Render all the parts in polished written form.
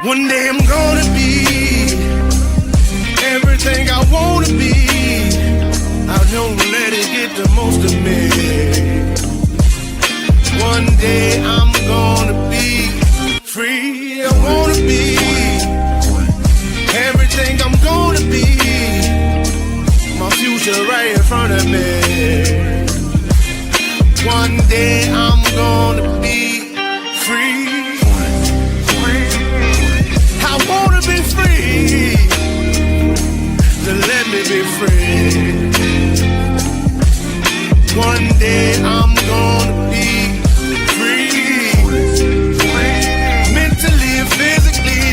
One day I'm gonna be everything I wanna be. I don't let it get the most of me. One day I'm gonna be free. I wanna be everything I'm gonna be. My future right in front of me. One day I'm gonna be free. I wanna be free. So let me be free. One day I'm gonna be free. Mentally and physically,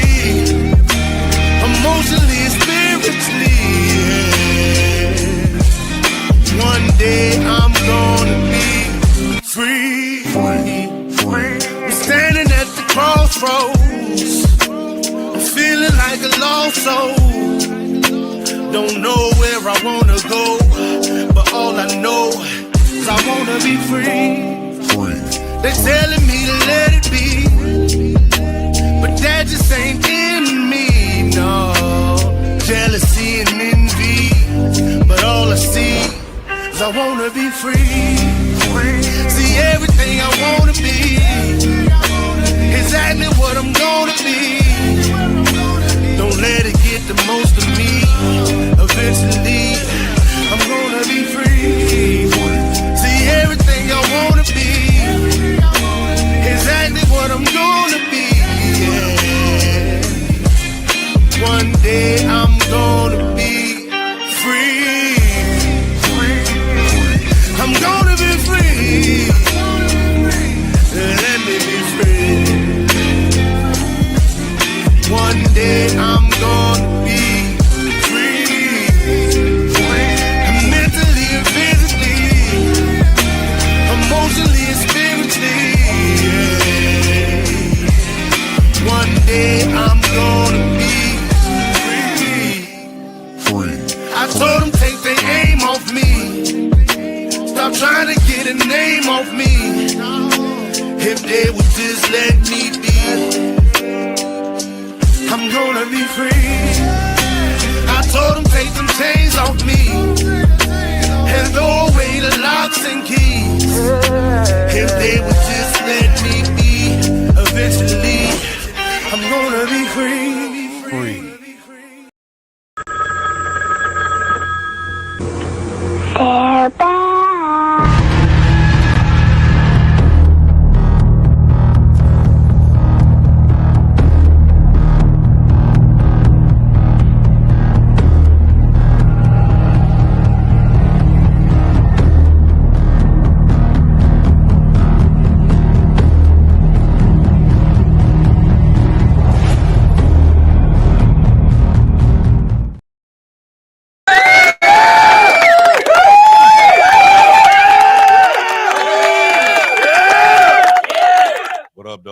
emotionally and spiritually. Yeah. One day I'm gonna be free. I'm standing at the crossroads, feeling like a lost soul. Don't know where I wanna go, but all I know is I wanna be free. They're telling me to let it be, but that just ain't in me, no. Jealousy and envy, but all I see is I wanna be free. See everything I wanna be, exactly what I'm gonna be. Don't let it get the most of me. Eventually, I'm gonna be free. See everything I wanna be, exactly what I'm gonna be. Yeah. One day I'm gonna be free. I'm gonna be free. Let me be free. One day I'm gonna be free. Mentally and physically, emotionally and spiritually. Yeah. One day I'm gonna be free. I told them take their aim off me. Stop trying to get a name off me. If they would just let me be, I'm gonna be free. I told them take them chains off me and throw away the locks and keys. If they would just let me be, eventually I'm gonna be free. They're back.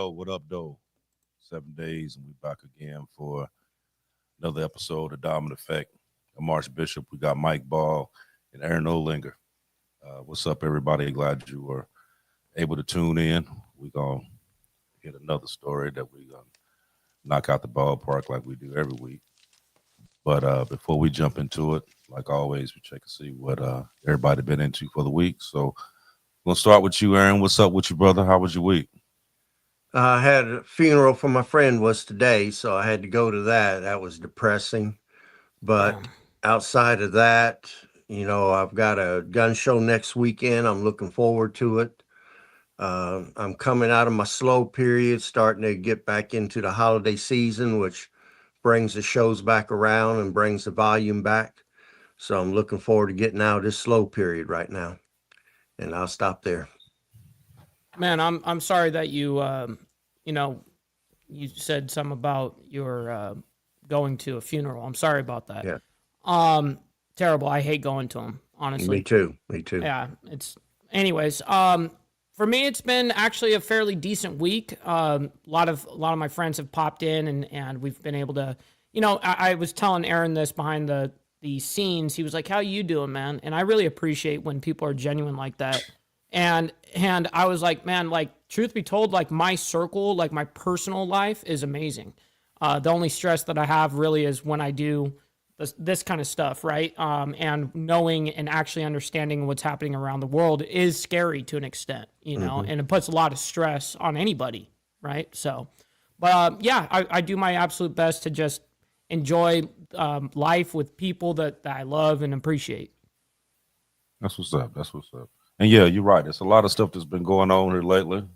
What up, though? 7 days, and we're back again for another episode of Dominant Effect. I'm Archbishop. We got Mike Ball and Aaron Olinger. What's up, everybody? Glad you were able to tune in. We're going to hit another story that we're going to knock out the ballpark like we do every week. But before we jump into it, like always, we check to see what everybody been into for the week. So we're going to start with you, Aaron. What's up with you, brother? How was your week? I had a funeral for my friend was today, so I had to go to that. That was depressing. But outside of that, I've got a gun show next weekend. I'm looking forward to it. I'm coming out of my slow period, starting to get back into the holiday season, which brings the shows back around and brings the volume back. So I'm looking forward to getting out of this slow period right now. And I'll stop there. Man, I'm sorry that you you said something about your going to a funeral. I'm sorry about that. Yeah. Terrible. I hate going to them, honestly. Me too. Yeah. Anyways, for me, it's been actually a fairly decent week. A lot of my friends have popped in and we've been able to, I was telling Aaron this behind the scenes. He was like, "How you doing, man?" And I really appreciate when people are genuine like that. And I was like, man, like, truth be told, like, my circle, like, my personal life is amazing. The only stress that I have really is when I do this kind of stuff, right? And knowing and actually understanding what's happening around the world is scary to an extent, you know, and it puts a lot of stress on anybody, right? So, but yeah, I do my absolute best to just enjoy life with people that I love and appreciate. That's what's up. That's what's up. And yeah, you're right. There's a lot of stuff that's been going on here lately.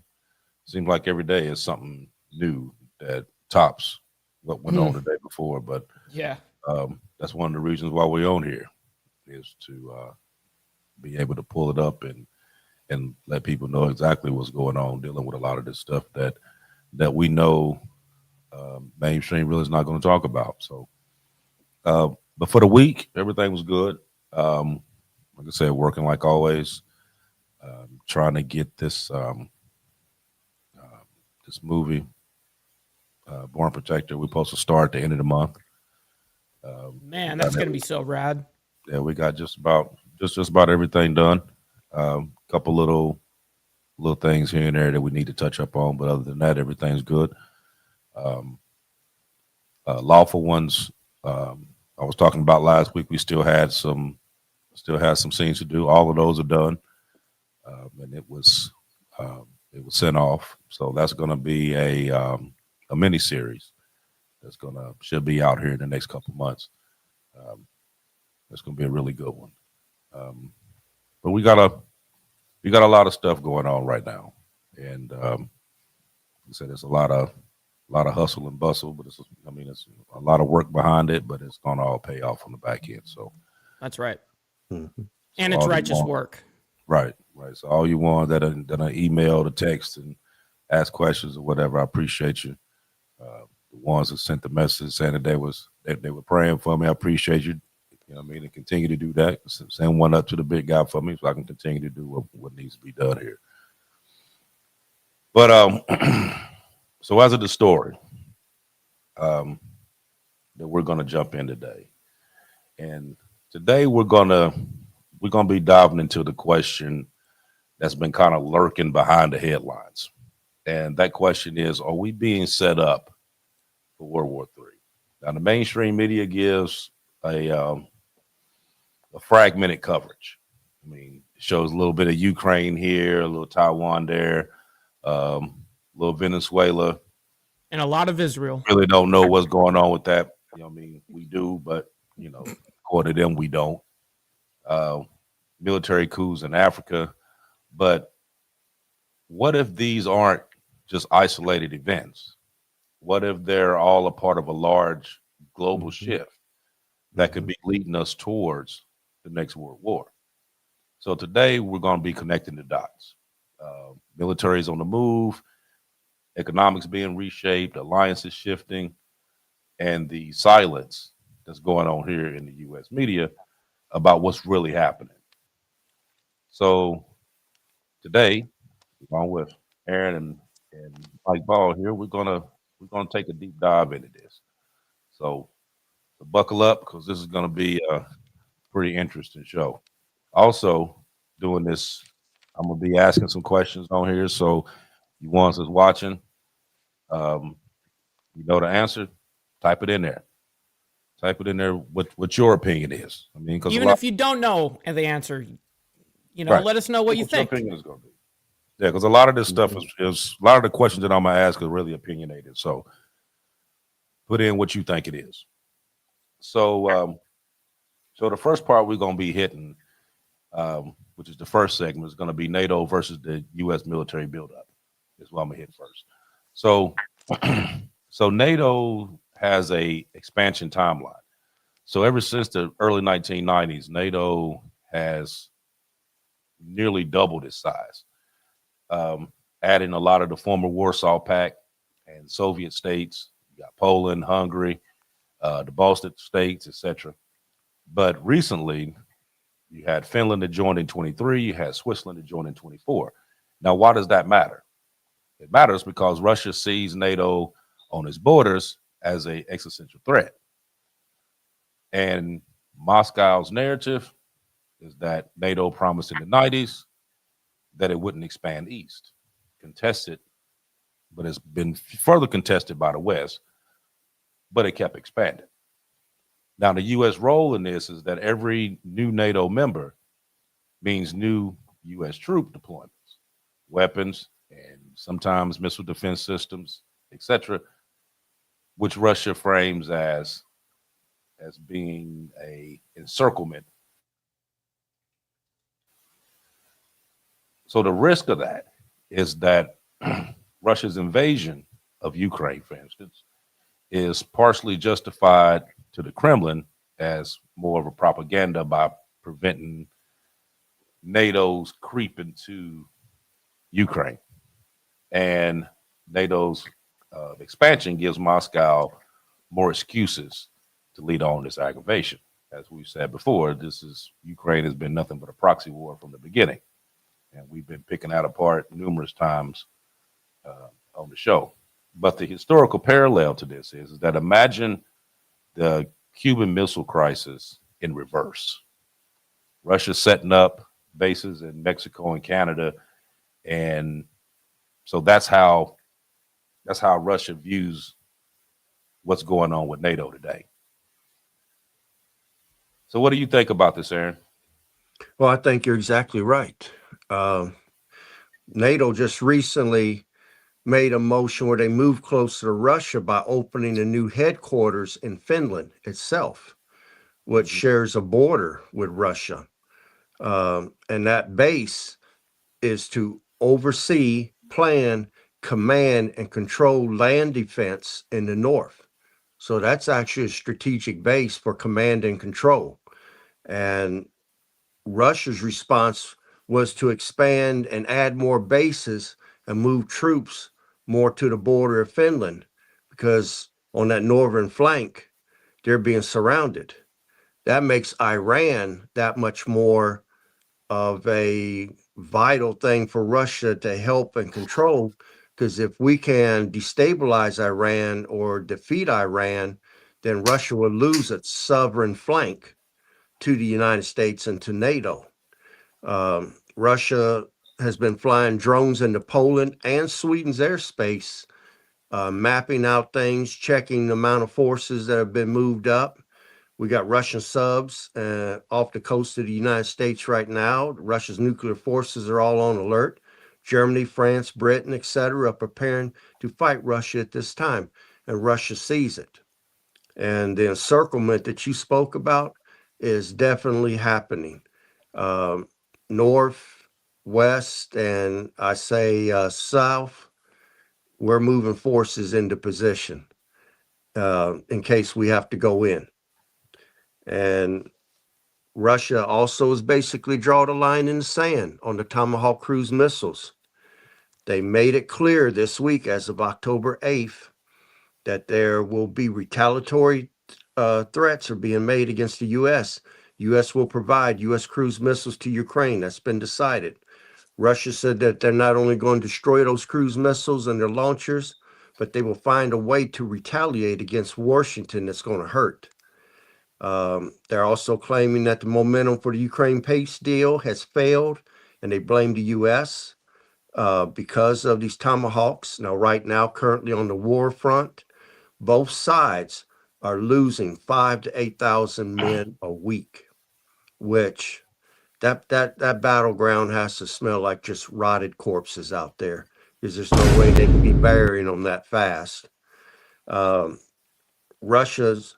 Seems like every day is something new that tops what went on the day before. But Yeah. that's one of the reasons why we're on here, is to be able to pull it up and let people know exactly what's going on, dealing with a lot of this stuff that we know mainstream really is not going to talk about. So, but for the week, everything was good. Like I said, working like always, trying to get this this movie, Born Protector. We're supposed to start at the end of the month. Man, that's going to be so rad. Yeah, we got just about everything done. Couple little things here and there that we need to touch up on, but other than that, everything's good. Lawful ones. I was talking about last week. We still had some scenes to do. All of those are done, and it was sent off. So that's going to be a mini series that's should be out here in the next couple months. That's going to be a really good one. But we got a lot of stuff going on right now, and like I said, there's a lot of hustle and bustle, but it's a lot of work behind it, but it's going to all pay off on the back end. So That's right. Mm-hmm. And it's righteous work. Right. So all you want that are email, the text, and ask questions or whatever, I appreciate you. The ones that sent the message saying that they were praying for me, I appreciate you. You know what I mean? And continue to do that. Send one up to the big guy for me so I can continue to do what needs to be done here. But so as of the story that we're gonna jump in today. And today we're gonna be diving into the question that's been kind of lurking behind the headlines. And that question is, are we being set up for World War III? Now, the mainstream media gives a fragmented coverage. I mean, it shows a little bit of Ukraine here, a little Taiwan there, a little Venezuela. And a lot of Israel. Really don't know what's going on with that. You know what I mean? We do, but, according to them, we don't. Military coups in Africa. But what if these aren't just isolated events? What if they're all a part of a large global shift that could be leading us towards the next World War? So today we're going to be connecting the dots. Military is on the move, economics being reshaped, alliances shifting, and the silence that's going on here in the U.S. media about what's really happening. So today, along with Aaron and Mike Ball here, we're gonna take a deep dive into this. So buckle up, because this is gonna be a pretty interesting show. Also, doing this, I'm gonna be asking some questions on here. So you ones that's watching, you know the answer, type it in there. Type it in there what your opinion is. I mean, because even if you don't know the answer, right, let us know what you think. Your opinion is going to be. Yeah, because a lot of this stuff is a lot of the questions that I'm gonna ask are really opinionated. So put in what you think it is. So so the first part we're gonna be hitting, which is the first segment, is gonna be NATO versus the U.S. military buildup. Is what I'm gonna hit first. So so NATO has a expansion timeline. So ever since the early 1990s, NATO has nearly doubled its size, adding a lot of the former Warsaw Pact and Soviet states. You got Poland, Hungary, the Baltic states, etc. But recently, you had Finland that joined in 23. You had Switzerland that joined in 24. Now, why does that matter? It matters because Russia sees NATO on its borders as an existential threat. And Moscow's narrative is that NATO promised in the 90s that it wouldn't expand east. Contested, but it's been further contested by the West. but it kept expanding. Now, the U.S. role in this is that every new NATO member means new U.S. troop deployments, weapons, and sometimes missile defense systems, etc., which Russia frames as being a encirclement. So the risk of that is that Russia's invasion of Ukraine, for instance, is partially justified to the Kremlin as more of a propaganda by preventing NATO's creep into Ukraine. And NATO's expansion gives Moscow more excuses to lead on this aggravation. As we've said before, Ukraine has been nothing but a proxy war from the beginning. And we've been picking that apart numerous times on the show. But the historical parallel to this is that imagine the Cuban Missile Crisis in reverse. Russia setting up bases in Mexico and Canada, and so that's how Russia views what's going on with NATO today. So what do you think about this, Aaron? Well, I think you're exactly right. NATO just recently made a motion where they moved closer to Russia by opening a new headquarters in Finland itself, which shares a border with Russia. And that base is to oversee, plan, command, and control land defense in the north. So that's actually a strategic base for command and control. And Russia's response was to expand and add more bases and move troops more to the border of Finland, because on that northern flank, they're being surrounded. That makes Iran that much more of a vital thing for Russia to help and control, because if we can destabilize Iran or defeat Iran, then Russia will lose its sovereign flank to the United States and to NATO. Russia has been flying drones into Poland and Sweden's airspace, mapping out things, checking the amount of forces that have been moved up. We got Russian subs off the coast of the United States right now. Russia's nuclear forces are all on alert. Germany, France, Britain, etc., are preparing to fight Russia at this time, and Russia sees it. And the encirclement that you spoke about is definitely happening. North, west, and I say south, we're moving forces into position in case we have to go in. And Russia also has basically drawn a line in the sand on the Tomahawk cruise missiles. They made it clear this week, as of October 8th, that there will be retaliatory threats are being made against the U.S. U.S. will provide U.S. cruise missiles to Ukraine. That's been decided. Russia said that they're not only going to destroy those cruise missiles and their launchers, but they will find a way to retaliate against Washington that's going to hurt. They're also claiming that the momentum for the Ukraine peace deal has failed, and they blame the U.S. Because of these Tomahawks. Now, right now, currently on the war front, both sides are losing 5,000 to 8,000 men a week, which that battleground has to smell like just rotted corpses out there, because there's no way they can be burying them that fast. Russia's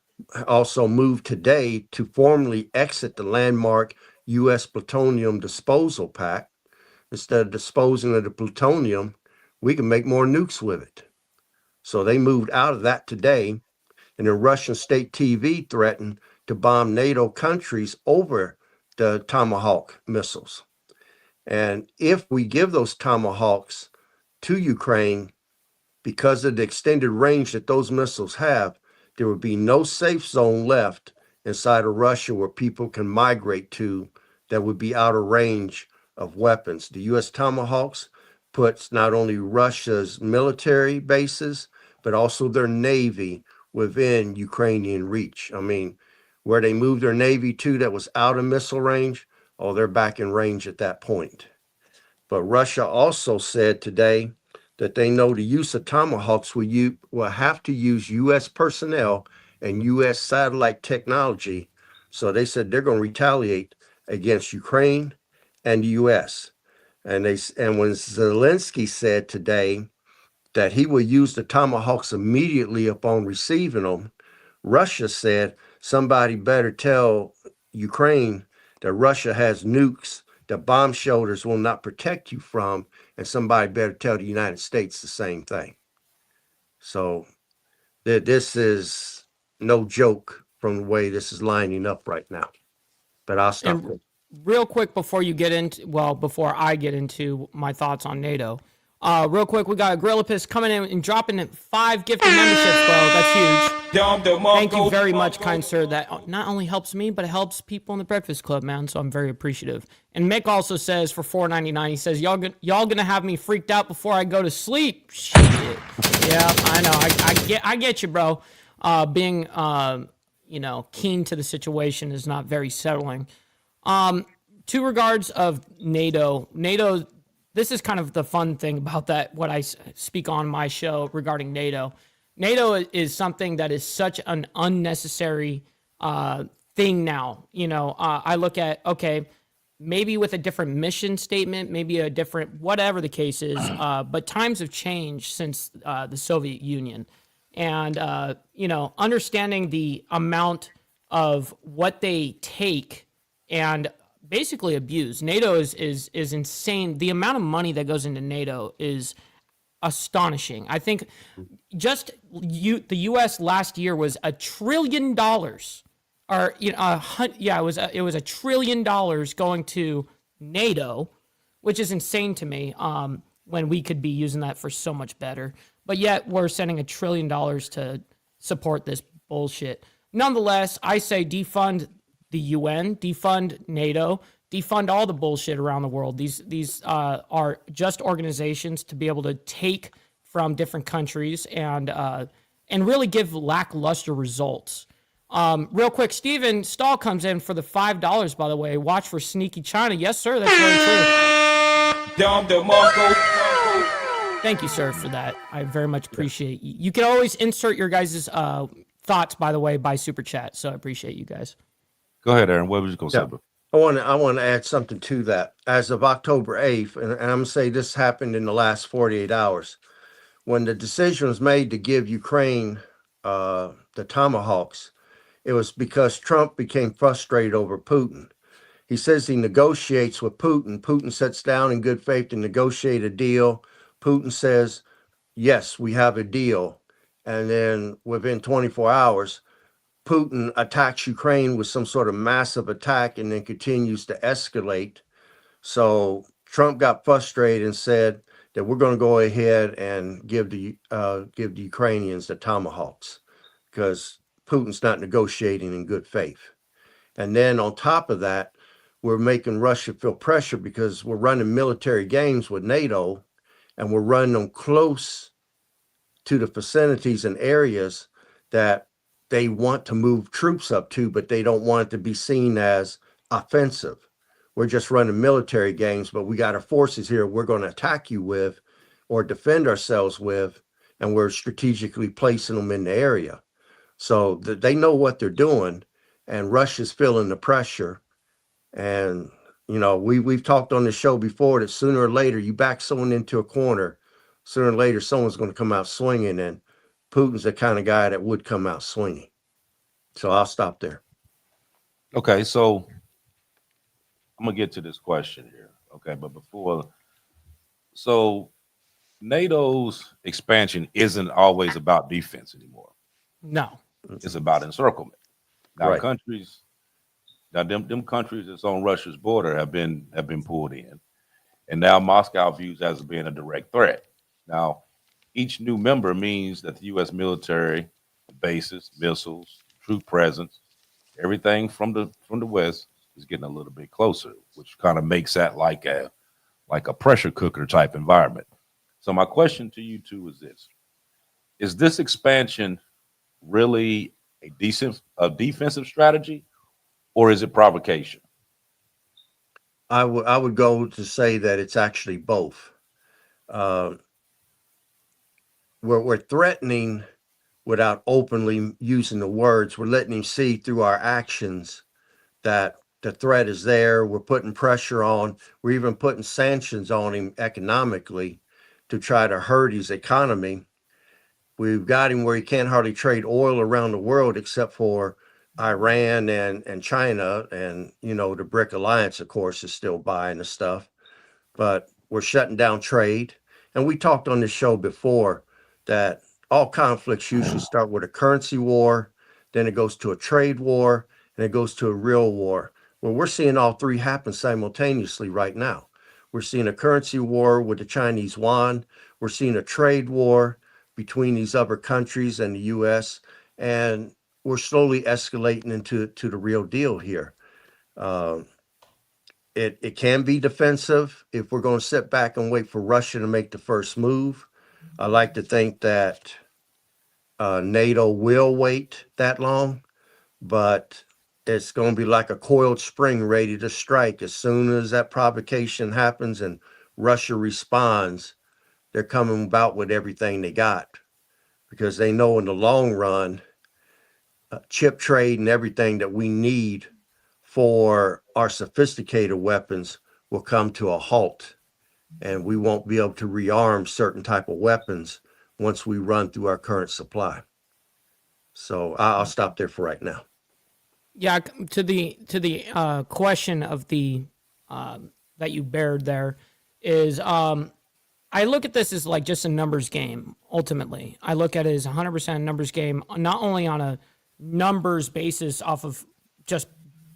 also moved today to formally exit the landmark U.S. plutonium disposal pact. Instead of disposing of the plutonium, we can make more nukes with it. So they moved out of that today, and the Russian state TV threatened to bomb NATO countries over the Tomahawk missiles. And if we give those Tomahawks to Ukraine, because of the extended range that those missiles have, there would be no safe zone left inside of Russia where people can migrate to that would be out of range of weapons. The U.S. Tomahawks puts not only Russia's military bases, but also their Navy within Ukrainian reach. I mean, where they moved their Navy to that was out of missile range, they're back in range at that point. But Russia also said today that they know the use of Tomahawks will have to use U.S. personnel and U.S. satellite technology. So they said they're going to retaliate against Ukraine and the U.S. And when Zelensky said today that he will use the Tomahawks immediately upon receiving them, Russia said somebody better tell Ukraine that Russia has nukes that bomb shelters will not protect you from, and somebody better tell the United States the same thing. So this is no joke from the way this is lining up right now. But I'll stop there. And real quick before before I get into my thoughts on NATO, real quick, we got Agrillipus coming in and dropping 5 gifted memberships, bro. That's huge. Thank you very much, kind sir. That not only helps me, but it helps people in the Breakfast Club, man. So I'm very appreciative. And Mick also says for $4.99, he says, y'all gonna have me freaked out before I go to sleep. Shit. Yeah, I know. I get you, bro. Being keen to the situation is not very settling. Two regards of NATO. This is kind of the fun thing about that, what I speak on my show regarding NATO. NATO is something that is such an unnecessary thing now. I look at, okay, maybe with a different mission statement, maybe a different, whatever the case is, but times have changed since the Soviet Union. And, understanding the amount of what they take and basically abuse. NATO is insane. The amount of money that goes into NATO is astonishing. I think just the U.S. last year was $1 trillion, or it was $1 trillion going to NATO, which is insane to me. When we could be using that for so much better, but yet we're sending $1 trillion to support this bullshit. Nonetheless, I say defund the UN, defund NATO, defund all the bullshit around the world. These are just organizations to be able to take from different countries and really give lackluster results. Real quick, Steven Stahl comes in for the $5, by the way. Watch for sneaky China. Yes, sir, that's very true. Thank you, sir, for that. I very much appreciate you. You can always insert your guys' thoughts, by the way, by Super Chat, so I appreciate you guys. Go ahead, Aaron. What was you going to say, bro? I want to add something to that. As of October 8th, and I'm going to say this happened in the last 48 hours, when the decision was made to give Ukraine the Tomahawks, it was because Trump became frustrated over Putin. He says he negotiates with Putin. Putin sits down in good faith to negotiate a deal. Putin says, yes, we have a deal. And then within 24 hours, Putin attacks Ukraine with some sort of massive attack and then continues to escalate. So Trump got frustrated and said that we're going to go ahead and give the Ukrainians the Tomahawks because Putin's not negotiating in good faith. And then on top of that, we're making Russia feel pressure because we're running military games with NATO and we're running them close to the vicinities and areas that they want to move troops up to, but they don't want it to be seen as offensive. We're just running military games, but we got our forces here we're going to attack you with or defend ourselves with, and we're strategically placing them in the area. So that they know what they're doing, and Russia's feeling the pressure. And, we've talked on the show before that sooner or later you back someone into a corner, sooner or later someone's going to come out swinging, and Putin's the kind of guy that would come out swinging. So I'll stop there. Okay, so I'm going to get to this question here. Okay, but so NATO's expansion isn't always about defense anymore. No. It's about encirclement. Now, Right. them countries that's on Russia's border have been pulled in, and now Moscow views as being a direct threat. Now, each new member means that the U.S. military, bases, missiles, troop presence, everything from the West is getting a little bit closer, which kind of makes that like a pressure cooker type environment. So my question to you two is this: is this expansion really a defensive strategy, or is it provocation? I would go to say that it's actually both. we're threatening without openly using the words. We're letting him see through our actions that the threat is there. We're putting pressure on. We're even putting sanctions on him economically to try to hurt his economy. We've got him where he can't hardly trade oil around the world except for Iran and China. And, you know, the BRIC Alliance, of course, is still buying the stuff. But we're shutting down trade. And we talked on this show before that all conflicts usually start with a currency war, then it goes to a trade war, and it goes to a real war. Well, we're seeing all three happen simultaneously right now. We're seeing a currency war with the Chinese yuan. We're seeing a trade war between these other countries and the US. And we're slowly escalating into the real deal here. It can be defensive if we're going to sit back and wait for Russia to make the first move. I like to think that NATO will wait that long, but it's going to be like a coiled spring ready to strike. As soon as that provocation happens and Russia responds, they're coming about with everything they got because they know in the long run, chip trade and everything that we need for our sophisticated weapons will come to a halt, and we won't be able to rearm certain type of weapons once we run through our current supply. So I'll stop there for right now. Yeah, to the question of the that you bared there is I look at this as like just a numbers game. Ultimately, I look at it as 100% numbers game, not only on a numbers basis off of just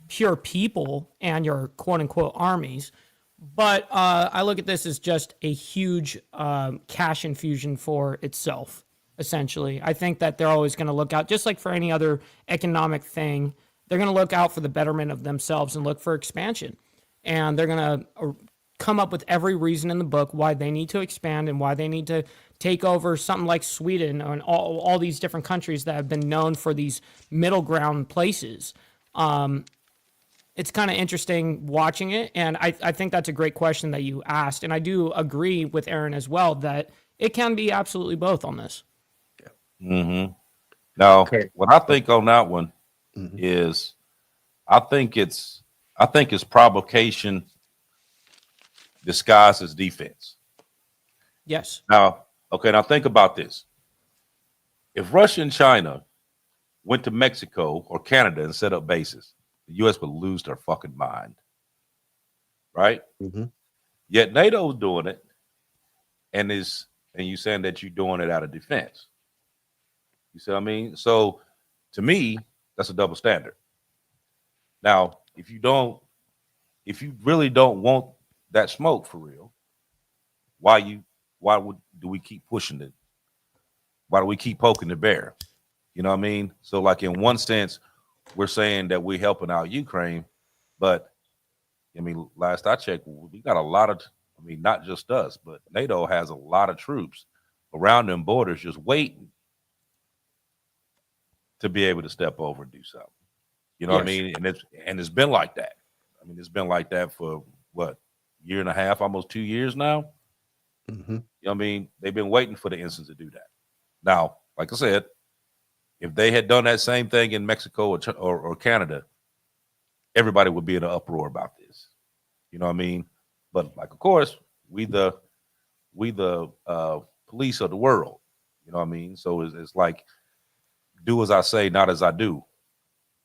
pure people and your quote unquote armies, but I look at this as just a huge cash infusion for itself. Essentially, I think that they're always going to look out, just like for any other economic thing. They're going to look out for the betterment of themselves and look for expansion. And they're going to come up with every reason in the book why they need to expand and why they need to take over something like Sweden and all these different countries that have been known for these middle ground places. It's kind of interesting watching it. And I think that's a great question that you asked. And I do agree with Aaron as well that it can be absolutely both on this. Mm-hmm. Now, Okay. what I think on that one is, I think it's provocation disguised as defense. Yes. Now, okay, now think about this. If Russia and China went to Mexico or Canada and set up bases, the U.S. would lose their fucking mind, right? Mm-hmm. Yet NATO's doing it, and you saying that you're doing it out of defense. You see what I mean? So, to me, that's a double standard. Now, if you really don't want that smoke for real, do we keep pushing it? Why do we keep poking the bear? You know what I mean? So, like in one sense, we're saying that we're helping out Ukraine, but I mean, last I checked, we got a lot of, I mean, not just us, but NATO has a lot of troops around them borders just waiting to be able to step over and do something. You know what I Yes. mean? And it's been like that. I mean, it's been like that for what, year and a half, almost 2 years now. Mm-hmm. You know what I mean? They've been waiting for the instance to do that. Now, like I said, if they had done that same thing in Mexico or Canada, everybody would be in an uproar about this. You know what I mean? But like, of course, we the police of the world. You know what I mean? So it's like, do as I say, not as I do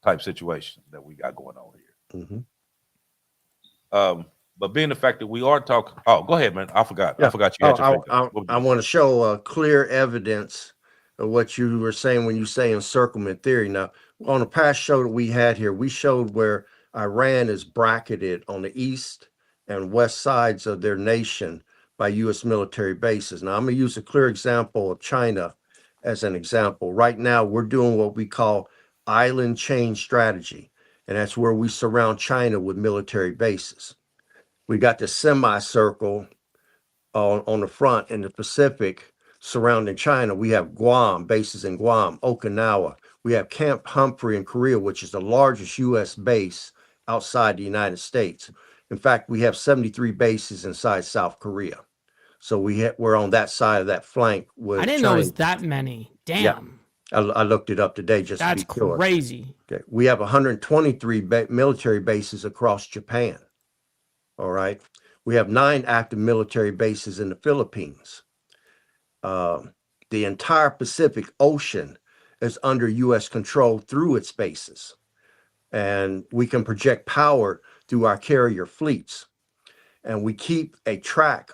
type situation that we got going on here. Mm-hmm. But being the fact that we are talking, oh, go ahead, man. I forgot. Yeah. I forgot you had your finger. I What was I it? want to show clear evidence of what you were saying when you say encirclement theory. Now, on a past show that we had here, we showed where Iran is bracketed on the east and west sides of their nation by U.S. military bases. Now, I'm going to use a clear example of China as an example. Right now, we're doing what we call island chain strategy, and that's where we surround China with military bases. We got the semicircle on the front in the Pacific surrounding China. We have Guam, bases in Guam, Okinawa. We have Camp Humphrey in Korea, which is the largest U.S. base outside the United States. In fact, we have 73 bases inside South Korea. So we're on that side of that flank with I didn't know it China. was that many. Yeah. Damn. I looked it up today just That's to be sure. crazy. Okay. We have 123 military bases across Japan. All right. We have 9 active military bases in the Philippines. The entire Pacific Ocean is under U.S. control through its bases. And we can project power through our carrier fleets. And we keep a check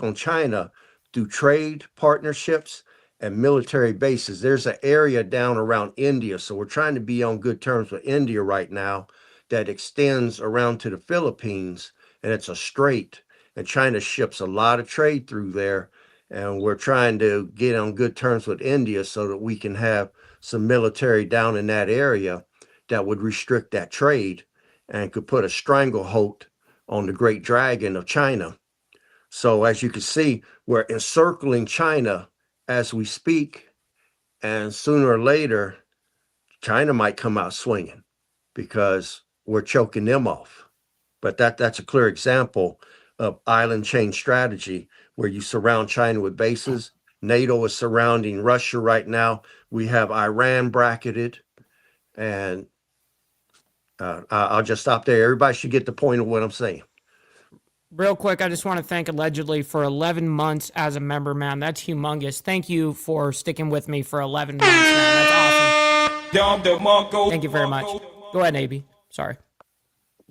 on China through trade partnerships and military bases. There's an area down around India. So we're trying to be on good terms with India right now that extends around to the Philippines, and it's a strait. And China ships a lot of trade through there. And we're trying to get on good terms with India so that we can have some military down in that area that would restrict that trade and could put a stranglehold on the great dragon of China. So as you can see, we're encircling China as we speak, and sooner or later, China might come out swinging because we're choking them off. But that's a clear example of island chain strategy where you surround China with bases. NATO is surrounding Russia right now. We have Iran bracketed, and I'll just stop there. Everybody should get the point of what I'm saying. Real quick, I just want to thank Allegedly for 11 months as a member, man. That's humongous. Thank you for sticking with me for 11 months, man. That's awesome. Thank you very much. Go ahead, AB. Sorry.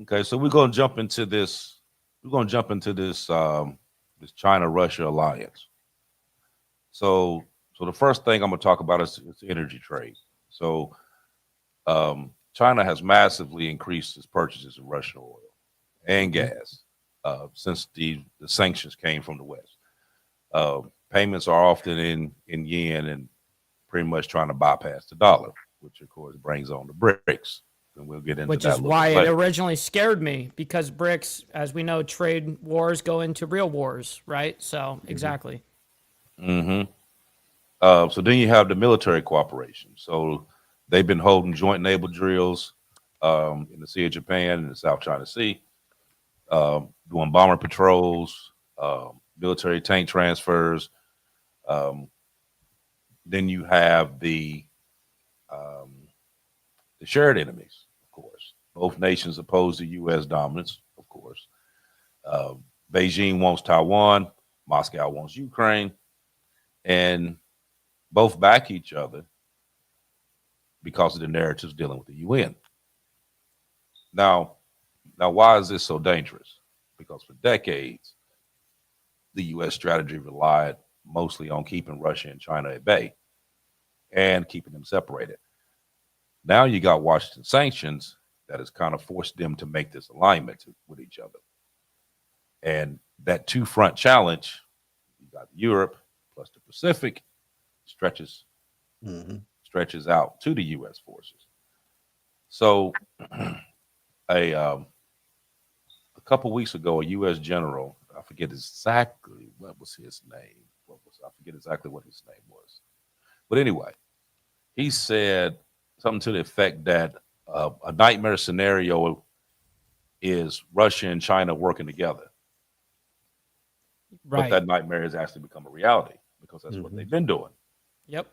Okay, so we're gonna jump into this. We're gonna jump into this this China-Russia alliance. So the first thing I'm gonna talk about is energy trade. So China has massively increased its purchases of Russian oil and gas since the sanctions came from the West. Payments are often in yen and pretty much trying to bypass the dollar, which of course brings on the BRICS. And we'll get into Which that is why it originally scared me, because BRICS, as we know, trade wars go into real wars, right? So exactly. So then you have the military cooperation. So they've been holding joint naval drills in the Sea of Japan and the South China Sea, doing bomber patrols, military tank transfers. Then you have the shared enemies, of course. Both nations oppose the U.S. dominance, of course. Beijing wants Taiwan, Moscow wants Ukraine, and both back each other because of the narratives dealing with the UN. Now, why is this so dangerous? Because for decades, the U.S. strategy relied mostly on keeping Russia and China at bay and keeping them separated. Now you got Washington sanctions that has kind of forced them to make this alignment with each other. And that two-front challenge, you got Europe plus the Pacific, stretches out to the U.S. forces. So a couple weeks ago, a U.S. general, I forget exactly what was his name. I forget exactly what his name was. But anyway, he said something to the effect that a nightmare scenario is Russia and China working together. Right. But that nightmare has actually become a reality because that's what they've been doing. Yep.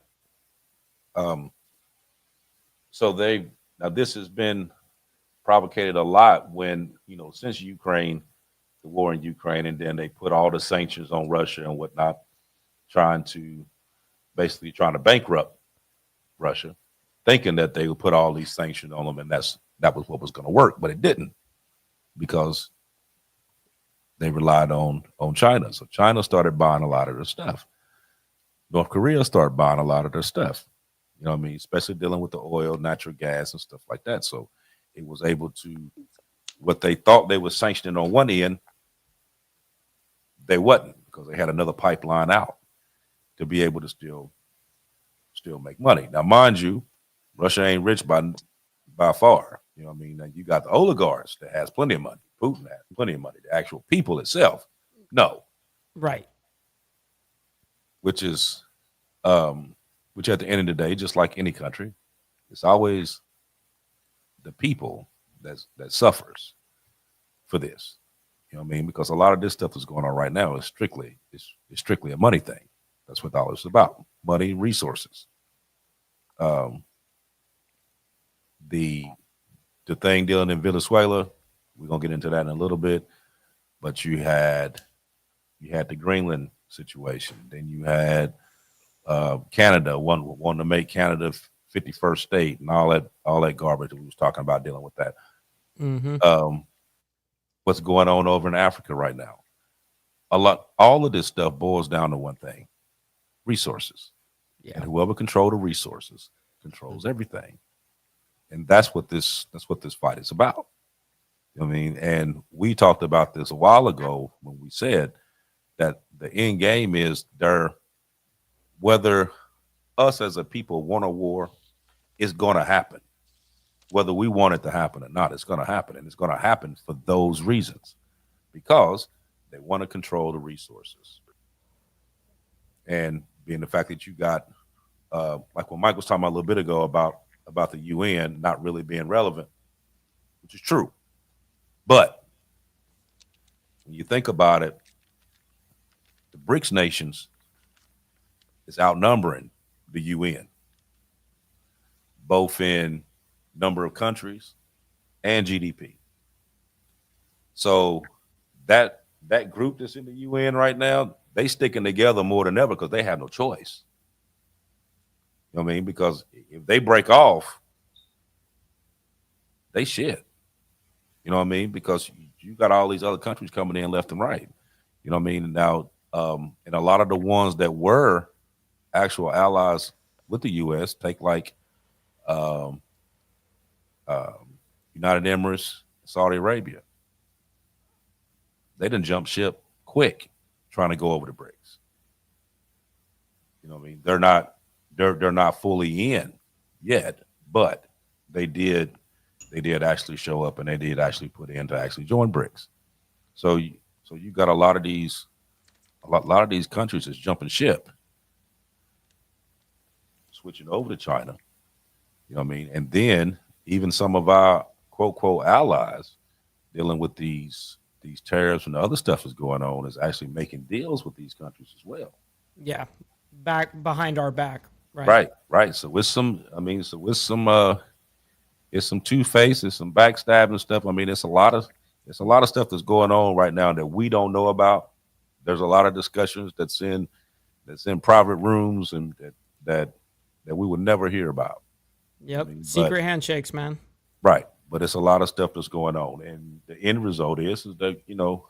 So now this has been provocated a lot when, since Ukraine, the war in Ukraine, and then they put all the sanctions on Russia and whatnot, trying to bankrupt Russia, thinking that they would put all these sanctions on them and that was what was going to work, but it didn't because they relied on China. So China started buying a lot of their stuff. North Korea started buying a lot of their stuff. You know what I mean? Especially dealing with the oil, natural gas, and stuff like that. So it was able to, what they thought they were sanctioning on one end, they wasn't, because they had another pipeline out to be able to still make money. Now, mind you, Russia ain't rich by far. You know what I mean? Now, you got the oligarchs that has plenty of money. Putin has plenty of money. The actual people itself, no. Right. Which is, which at the end of the day, just like any country, it's always the people that suffers for this. You know what I mean? Because a lot of this stuff that's going on right now is strictly a money thing. That's what all it's about: money, resources. Um, the thing dealing in Venezuela, we're gonna get into that in a little bit. But you had the Greenland situation. Then you had Canada wanting to make Canada 51st state and all that garbage. We was talking about dealing with that. Mm-hmm. What's going on over in Africa right now? All of this stuff boils down to one thing: resources. Yeah. And whoever controls the resources controls everything. And that's what this fight is about. You know what I mean? And we talked about this a while ago when we said that the end game is whether us as a people want a war, it's going to happen. Whether we want it to happen or not, it's going to happen. And it's going to happen for those reasons, because they want to control the resources. And being the fact that you got, like what Mike was talking about a little bit ago about the UN not really being relevant, which is true. But when you think about it, the BRICS nations is outnumbering the UN, both in number of countries and GDP. So that group that's in the UN right now, they sticking together more than ever because they have no choice. You know what I mean? Because if they break off, they shit. You know what I mean? Because you got all these other countries coming in left and right. You know what I mean? Now, and a lot of the ones that were actual allies with the U.S., take like United Emirates, Saudi Arabia. They didn't jump ship quick trying to go over the BRICS. You know what I mean? They're not fully in yet, but they did actually show up, and they did actually put in to actually join BRICS. So you got a lot of these countries that's jumping ship, switching over to China. You know what I mean? And then even some of our quote allies dealing with these tariffs and the other stuff that's going on is actually making deals with these countries as well. Yeah, back behind our back. Right. Right. So with some it's some two-faced, it's some backstabbing stuff. I mean, it's a lot of stuff that's going on right now that we don't know about. There's a lot of discussions that's in private rooms and that we would never hear about. Yep. I mean, secret handshakes, man. Right. But it's a lot of stuff that's going on. And the end result is that, you know,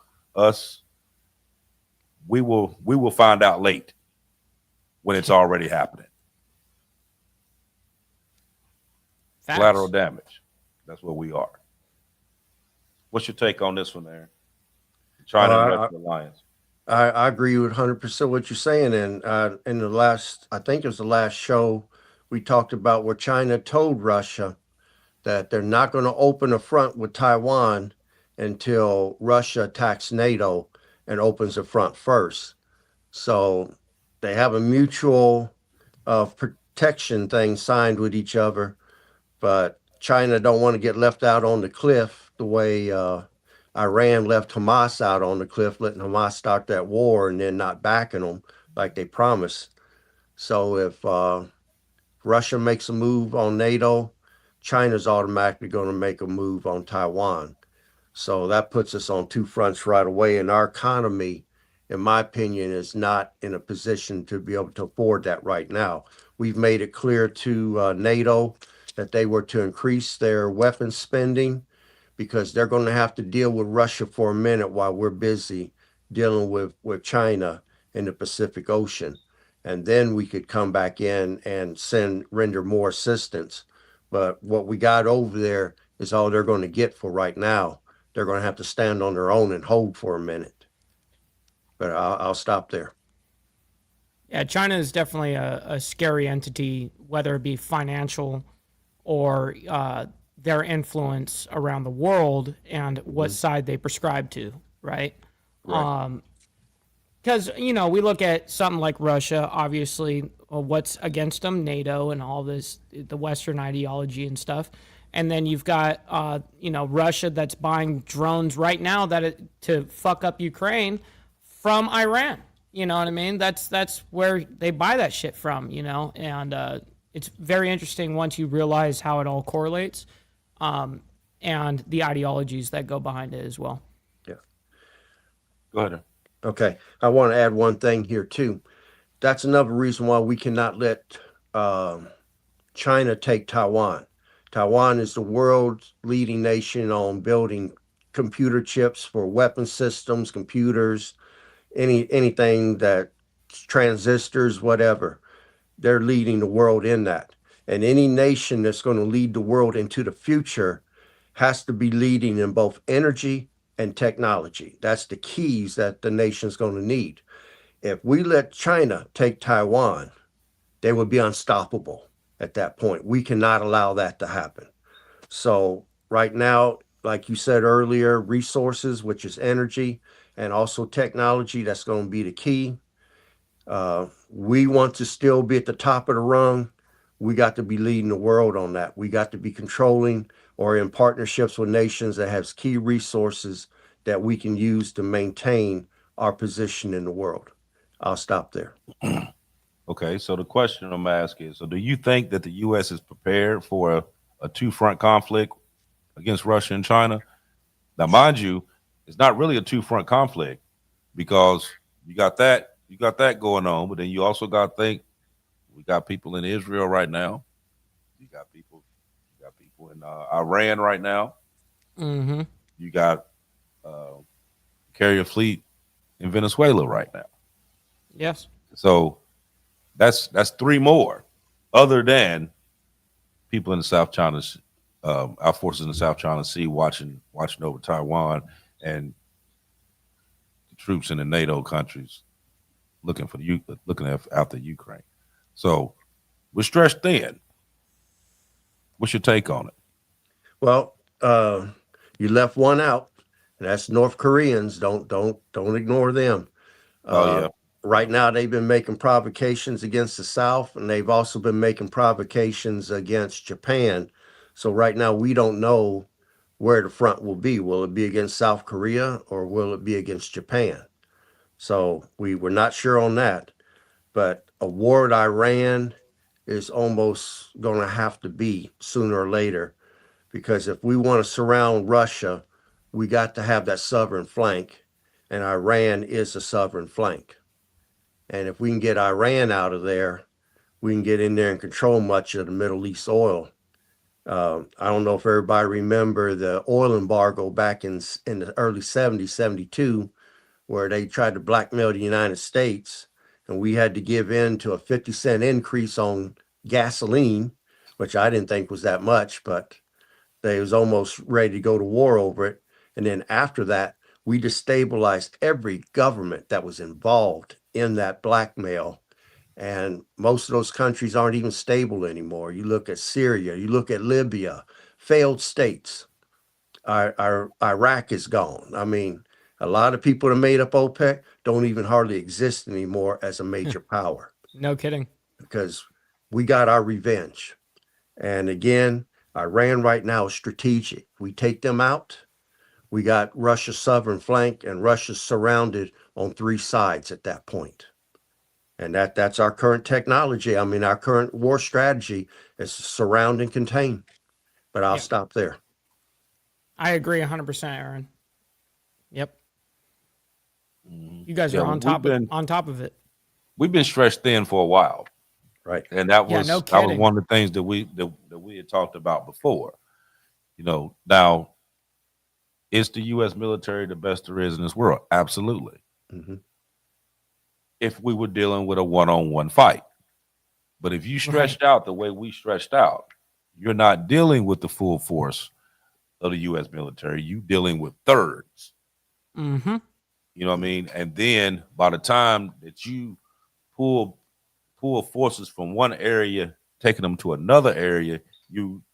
we will find out late when it's already happening. Facts. Collateral damage. That's what we are. What's your take on this one, Aaron? China and Russia alliance. I agree with 100% what you're saying. And in the last, I think it was the last show, we talked about where China told Russia that they're not going to open a front with Taiwan until Russia attacks NATO and opens a front first. So they have a mutual protection thing signed with each other, but China don't want to get left out on the cliff the way Iran left Hamas out on the cliff, letting Hamas start that war and then not backing them like they promised. So if Russia makes a move on NATO, China's automatically going to make a move on Taiwan. So that puts us on two fronts right away. And our economy, in my opinion, is not in a position to be able to afford that right now. We've made it clear to NATO that they were to increase their weapons spending because they're going to have to deal with Russia for a minute while we're busy dealing with China in the Pacific Ocean. And then we could come back in and render more assistance. But what we got over there is all they're going to get for right now. They're going to have to stand on their own and hold for a minute. But I'll stop there. Yeah, China is definitely a scary entity, whether it be financial or their influence around the world and what side they prescribe to, right? Because, you know, we look at something like Russia, obviously, what's against them, NATO and all this, the Western ideology and stuff. And then you've got, Russia that's buying drones right now to fuck up Ukraine from Iran. You know what I mean? That's where they buy that shit from, and it's very interesting once you realize how it all correlates, and the ideologies that go behind it as well. Yeah. Go ahead. Okay. I want to add one thing here too. That's another reason why we cannot let China take Taiwan. Taiwan is the world's leading nation on building computer chips for weapon systems, computers, anything that transistors, whatever. They're leading the world in that. And any nation that's going to lead the world into the future has to be leading in both energy and technology. That's the keys that the nation's going to need. If we let China take Taiwan, they would be unstoppable at that point. We cannot allow that to happen. So right now, like you said earlier, resources, which is energy, and also technology, that's going to be the key. We want to still be at the top of the rung. We got to be leading the world on that. We got to be controlling or in partnerships with nations that has key resources that we can use to maintain our position in the world. I'll stop there. Okay, so the question I'm asking is, so do you think that the U.S. is prepared for a two-front conflict against Russia and China? Now, mind you, it's not really a two-front conflict because you got that going on, but then you also got to think we got people in Israel right now. You got people in Iran right now. Mm-hmm. You got carrier fleet in Venezuela right now. Yes. So that's three more, other than people in the South China, our forces in the South China Sea watching over Taiwan, and the troops in the NATO countries looking after Ukraine. So we're stretched thin. What's your take on it? Well, you left one out, and that's North Koreans. Don't ignore them. Oh yeah. Right now, they've been making provocations against the South, and they've also been making provocations against Japan. So right now, we don't know where the front will be. Will it be against South Korea or will it be against Japan? So we're not sure on that. But a war with Iran is almost going to have to be sooner or later, because if we want to surround Russia, we got to have that southern flank, and Iran is a southern flank. And if we can get Iran out of there, we can get in there and control much of the Middle East oil. I don't know if everybody remember the oil embargo back in the early 70s, 72, where they tried to blackmail the United States, and we had to give in to a 50-cent increase on gasoline, which I didn't think was that much, but they was almost ready to go to war over it. And then after that, we destabilized every government that was involved in that blackmail. And most of those countries aren't even stable anymore. You look at Syria, you look at Libya, failed states. Our Iraq is gone. I mean, a lot of people that made up OPEC don't even hardly exist anymore as a major power. No kidding. Because we got our revenge. And again, Iran right now is strategic. We take them out, we got Russia's southern flank, and Russia's surrounded on three sides at that point. And that's our current technology. I mean, our current war strategy is surround and contain. But I'll stop there. I agree 100%, Aaron. Yep. You guys are on top of it. We've been stretched thin for a while. Right. And that was no that was kidding. one of the things that we had talked about before. Now, is the U.S. military the best there is in this world? Absolutely. Mm-hmm. If we were dealing with a one-on-one fight. But if you stretched out the way we stretched out, you're not dealing with the full force of the U.S. military. You're dealing with thirds. Mm-hmm. You know what I mean? And then by the time that you pull forces from one area, taking them to another area,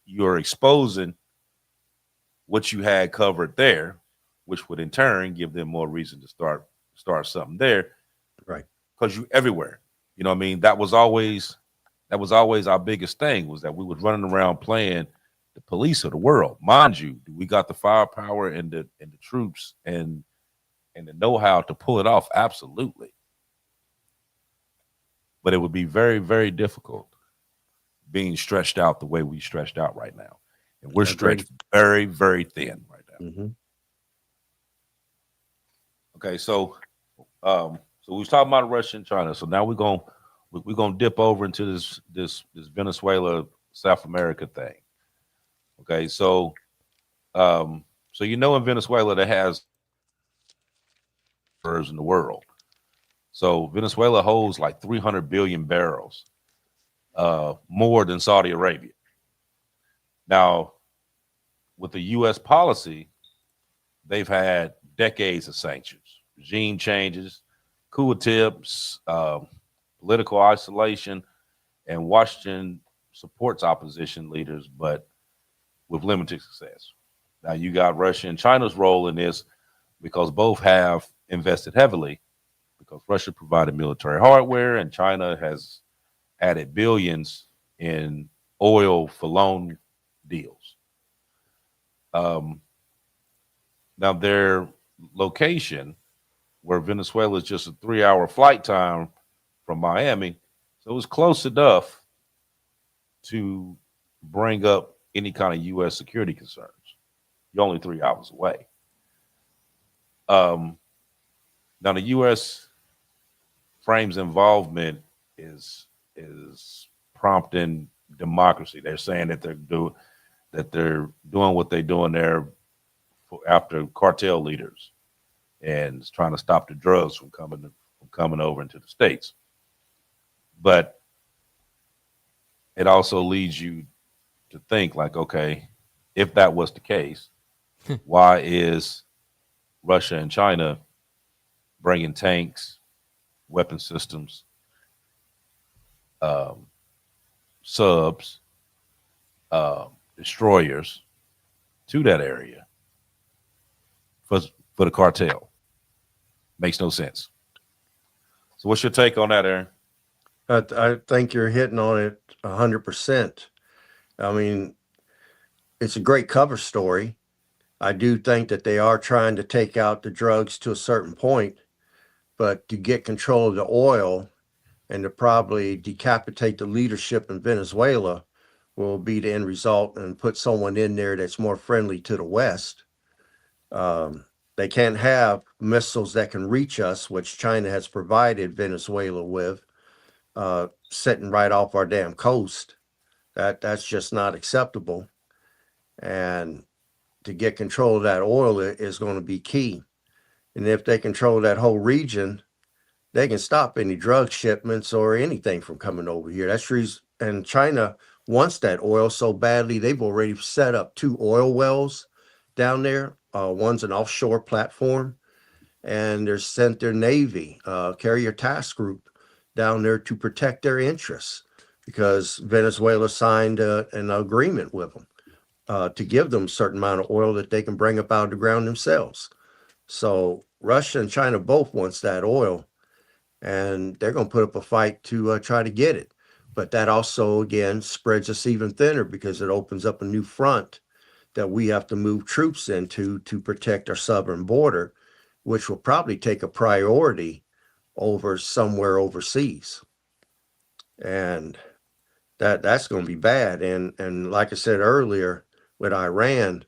you're exposing what you had covered there, which would in turn give them more reason to start something there. Right. Because you everywhere. You know what I mean? That was always our biggest thing, was that we was running around playing the police of the world. Mind you, we got the firepower and the troops and the know-how to pull it off. Absolutely. But it would be very, very difficult being stretched out the way we stretched out right now. And we're stretched very, very thin right now. Mm-hmm. Okay, so we was talking about Russia and China. So now we're gonna dip over into this Venezuela, South America thing. Okay, so in Venezuela that has in the world. So Venezuela holds like 300 billion barrels, more than Saudi Arabia. Now, with the U.S. policy, they've had decades of sanctions, regime changes, coup attempts, political isolation, and Washington supports opposition leaders, but with limited success. Now you got Russia and China's role in this because both have invested heavily because Russia provided military hardware and China has added billions in oil for loan deals. Now their location, where Venezuela is just a 3-hour flight time from Miami, so it was close enough to bring up any kind of U.S. security concerns. You're only 3 hours away. Now the U.S. frames involvement is prompting democracy. They're saying that they're doing what they're doing there after cartel leaders and trying to stop the drugs from coming over into the States. But it also leads you to think like, okay, if that was the case, why is Russia and China bringing tanks, weapon systems, subs, destroyers to that area for the cartel? Makes no sense. So what's your take on that, Aaron? I think you're hitting on it 100%. I mean, it's a great cover story. I do think that they are trying to take out the drugs to a certain point, but to get control of the oil and to probably decapitate the leadership in Venezuela will be the end result, and put someone in there that's more friendly to the West. They can't have missiles that can reach us, which China has provided Venezuela with, sitting right off our damn coast. That's just not acceptable. And to get control of that oil is going to be key. And if they control that whole region, they can stop any drug shipments or anything from coming over here. That's reason. And China wants that oil so badly, they've already set up 2 oil wells down there. One's an offshore platform, and they're sent their Navy carrier task group down there to protect their interests, because Venezuela signed an agreement with them to give them a certain amount of oil that they can bring up out of the ground themselves. So Russia and China both wants that oil, and they're going to put up a fight to try to get it. But that also, again, spreads us even thinner, because it opens up a new front that we have to move troops into to protect our southern border, which will probably take a priority over somewhere overseas. And that's going to be bad. And like I said earlier, with Iran,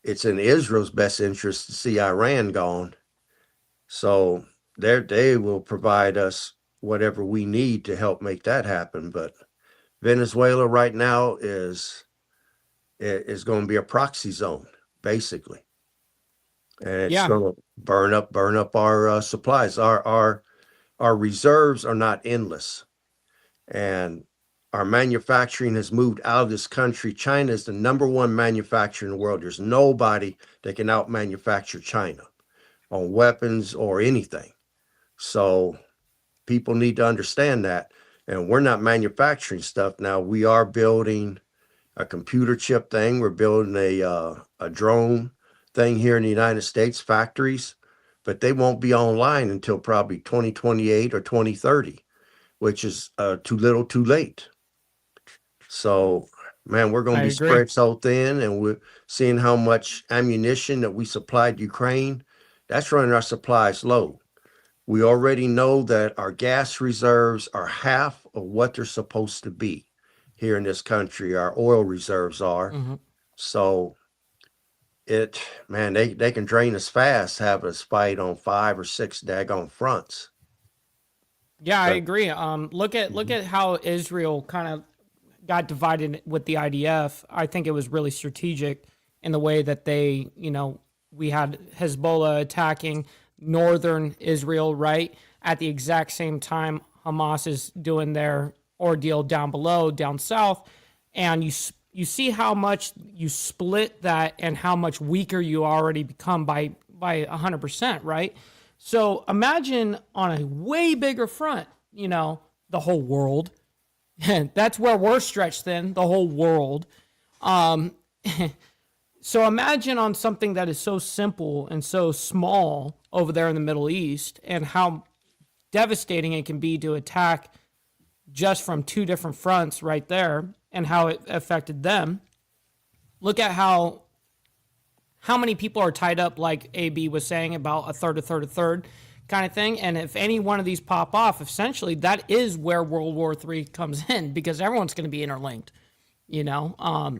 it's in Israel's best interest to see Iran gone. So they will provide us whatever we need to help make that happen. But Venezuela right now is going to be a proxy zone, basically. And it's going to burn up our supplies. Our reserves are not endless. And our manufacturing has moved out of this country. China is the #1 manufacturer in the world. There's nobody that can out-manufacture China on weapons or anything. So people need to understand that. And we're not manufacturing stuff now. We are building a computer chip thing. We're building a drone thing here in the United States, factories, but they won't be online until probably 2028 or 2030, which is too little too late. So Man, we're going I to be agree. spread so thin, and we're seeing how much ammunition that we supplied Ukraine. That's running our supplies low. We already know that our gas reserves are half of what they're supposed to be here in this country. Our oil reserves are. Mhm. So man, they can drain us fast, have us fight on 5 or 6 daggone fronts. Yeah, I But agree. Look at how Israel kind of got divided with the IDF. I think it was really strategic in the way that they, we had Hezbollah attacking northern Israel, right? At the exact same time, Hamas is doing their ordeal down below, down south, and you see how much you split that and how much weaker you already become by 100%, right? So imagine on a way bigger front, the whole world. That's where we're stretched thin, the whole world. Um, so imagine on something that is so simple and so small over there in the Middle East and how devastating it can be to attack just from two different fronts right there and how it affected them. Look at how many people are tied up, like AB was saying, about a third kind of thing. And if any one of these pop off, essentially that is where World War III comes in, because everyone's going to be interlinked,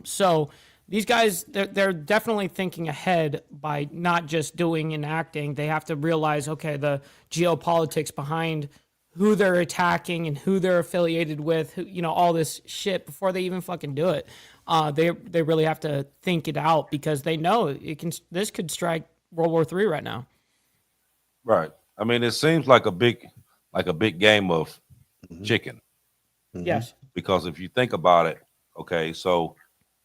So these guys, they're definitely thinking ahead by not just doing and acting. They have to realize, okay, the geopolitics behind who they're attacking and who they're affiliated with, all this shit before they even fucking do it. They really have to think it out, because they know this could strike World War III right now. Right. I mean, it seems like a big game of chicken. Yes. Because if you think about it, okay, so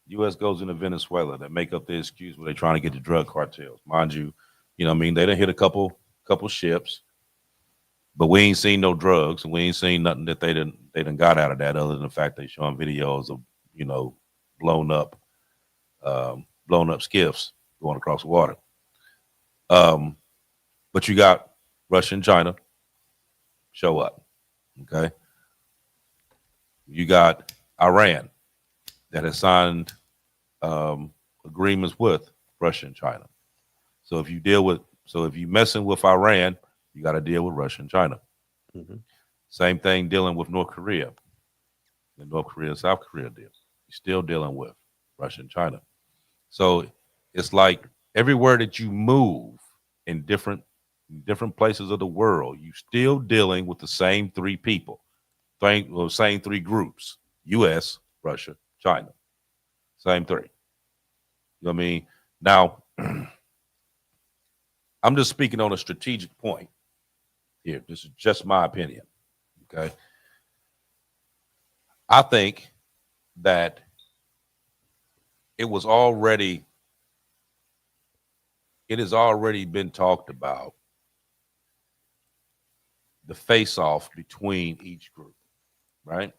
U.S. goes into Venezuela. They make up the excuse where they're trying to get the drug cartels. Mind you, they done hit a couple ships, but we ain't seen no drugs, and we ain't seen nothing that they done got out of that, other than the fact they showing videos of blown up skiffs going across the water. But you got Russia and China show up. Okay. You got Iran that has signed agreements with Russia and China. So if you messing with Iran, you got to deal with Russia and China. Mhm. Same thing dealing with North Korea. The North Korea, South Korea deal. You're still dealing with Russia and China. So it's like everywhere that you move in different places of the world, you still dealing with the same three people, same three groups: U.S., Russia, China. Same three. You know what I mean? Now, I'm just speaking on a strategic point here. This is just my opinion. Okay. I think that it has already been talked about, the face-off between each group, right?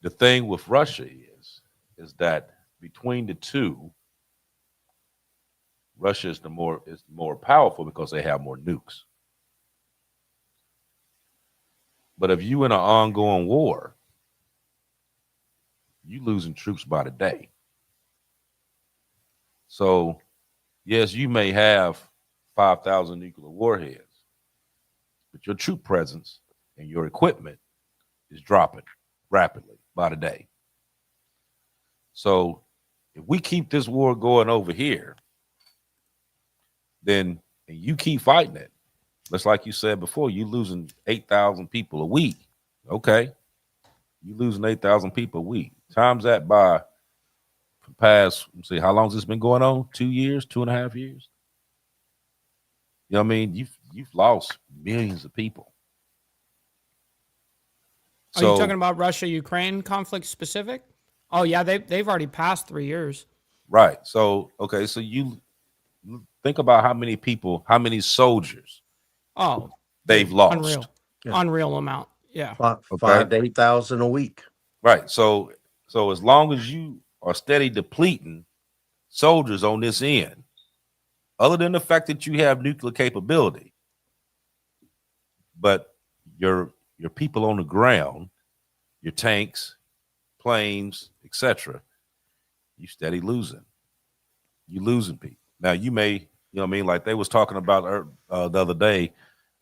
The thing with Russia is that between the two, Russia is more powerful because they have more nukes. But if you in an ongoing war, you losing troops by the day. So, yes, you may have 5,000 nuclear warheads, but your troop presence and your equipment is dropping rapidly by the day. So if we keep this war going over here, then and you keep fighting it, just like you said before, you losing 8,000 people a week. Okay. You losing 8,000 people a week. Times that by past, let's see, how long has this been going on? 2 years, 2.5 years? You know what I mean? You've lost millions of people. Are you talking about Russia-Ukraine conflict specific? Oh yeah, they've already passed 3 years. Right. So okay, so you think about how many people, how many soldiers they've lost. Unreal. Yeah. Unreal amount. Yeah. 5 to 8,000 a week. Right. So as long as you are steady depleting soldiers on this end, other than the fact that you have nuclear capability, but your people on the ground, your tanks, planes, etc., you steady losing. You losing people. Now you may, you know what I mean? Like they was talking about the other day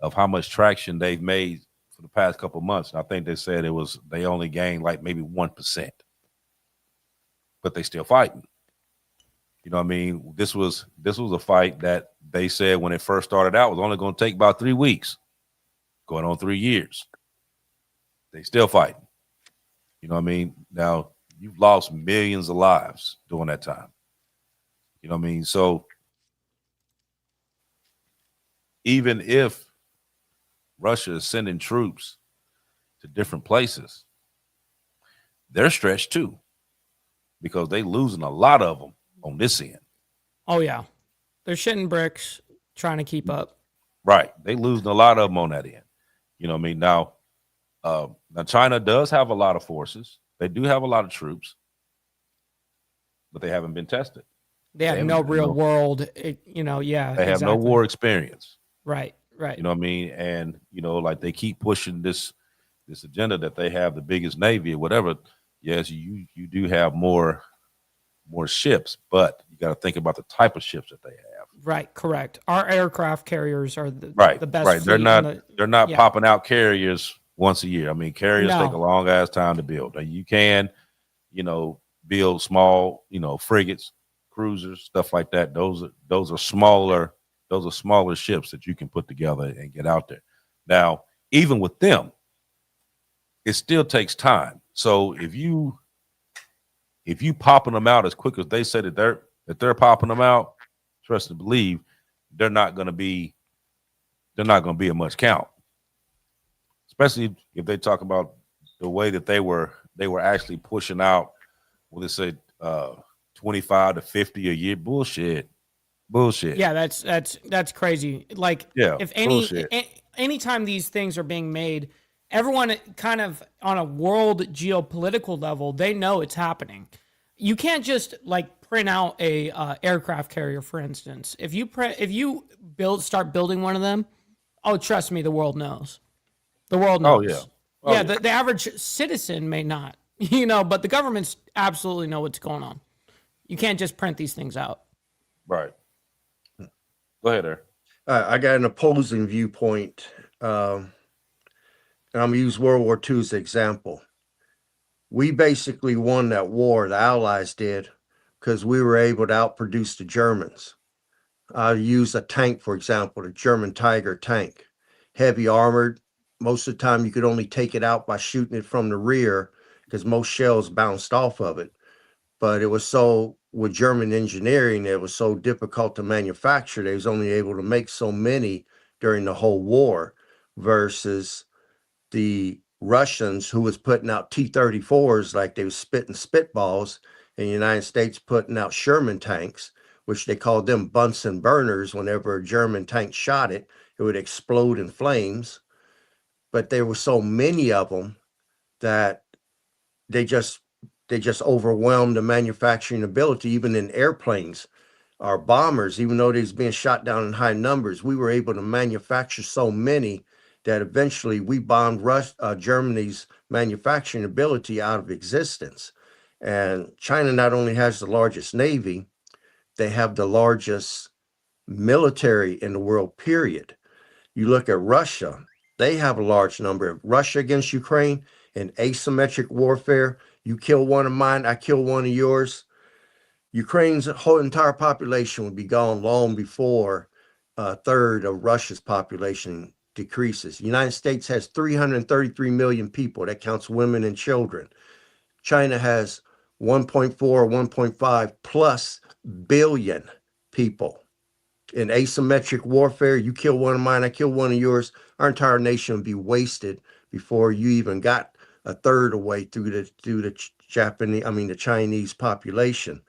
of how much traction they've made for the past couple of months. And I think they said they only gained like maybe 1%, but they still fighting. You know what I mean? This was a fight that they said when it first started out was only going to take about 3 weeks, going on 3 years. They still fighting. You know what I mean? Now you've lost millions of lives during that time. You know what I mean? So even if Russia is sending troops to different places, they're stretched too, because they losing a lot of them on this end. Oh yeah, they're shitting bricks trying to keep up. Right, they losing a lot of them on that end. You know what I mean? Now China does have a lot of forces. They do have a lot of troops, but they haven't been tested. They have no real world, you know. Yeah, they have no war experience. Right. You know what I mean? And you know, like they keep pushing this agenda that they have the biggest navy or whatever. Yes, you do have more ships, but you got to think about the type of ships that they have. Right, correct. Our aircraft carriers are the best. Right, they're not popping out carriers once a year. I mean, carriers take a long ass time to build. Now, you can, you know, build small, you know, frigates, cruisers, stuff like that. Those are smaller ships that you can put together and get out there. Now, even with them, it still takes time. So if you popping them out as quick as they say that they're popping them out, trust and believe they're not going to be a much count. Especially if they talk about the way that they were actually pushing out, what they say, 25 to 50 a year. Bullshit. Yeah, that's crazy. Like, if anytime these things are being made, everyone kind of on a world geopolitical level, they know it's happening. You can't just like print out a aircraft carrier, for instance. If you start building one of them, oh, trust me, the world knows. The world knows. The average citizen may not, you know, but the governments absolutely know what's going on. You can't just print these things out. Right. Go ahead, Eric. I got an opposing viewpoint. And I'm going to use World War II as an example. We basically won that war, the Allies did, because we were able to outproduce the Germans. I'll use a tank, for example, the German Tiger tank. Heavy armored. Most of the time, you could only take it out by shooting it from the rear because most shells bounced off of it. But it was with German engineering, it was so difficult to manufacture. They was only able to make so many during the whole war versus the Russians, who was putting out T-34s like they was spitting spitballs, and the United States putting out Sherman tanks, which they called them Bunsen burners. Whenever a German tank shot it, it would explode in flames. But there were so many of them that they just overwhelmed the manufacturing ability, even in airplanes. Our bombers, even though they was being shot down in high numbers, we were able to manufacture so many that eventually we bombed Germany's manufacturing ability out of existence. And China not only has the largest navy, they have the largest military in the world, period. You look at Russia, they have a large number. Of Russia against Ukraine in asymmetric warfare, you kill one of mine, I kill one of yours. Ukraine's whole entire population would be gone long before a third of Russia's population decreases. The United States has 333 million people. That counts women and children. China has 1.4 or 1.5 plus billion people. In asymmetric warfare, you kill one of mine, I kill one of yours, our entire nation would be wasted before you even got a third away through the Chinese population.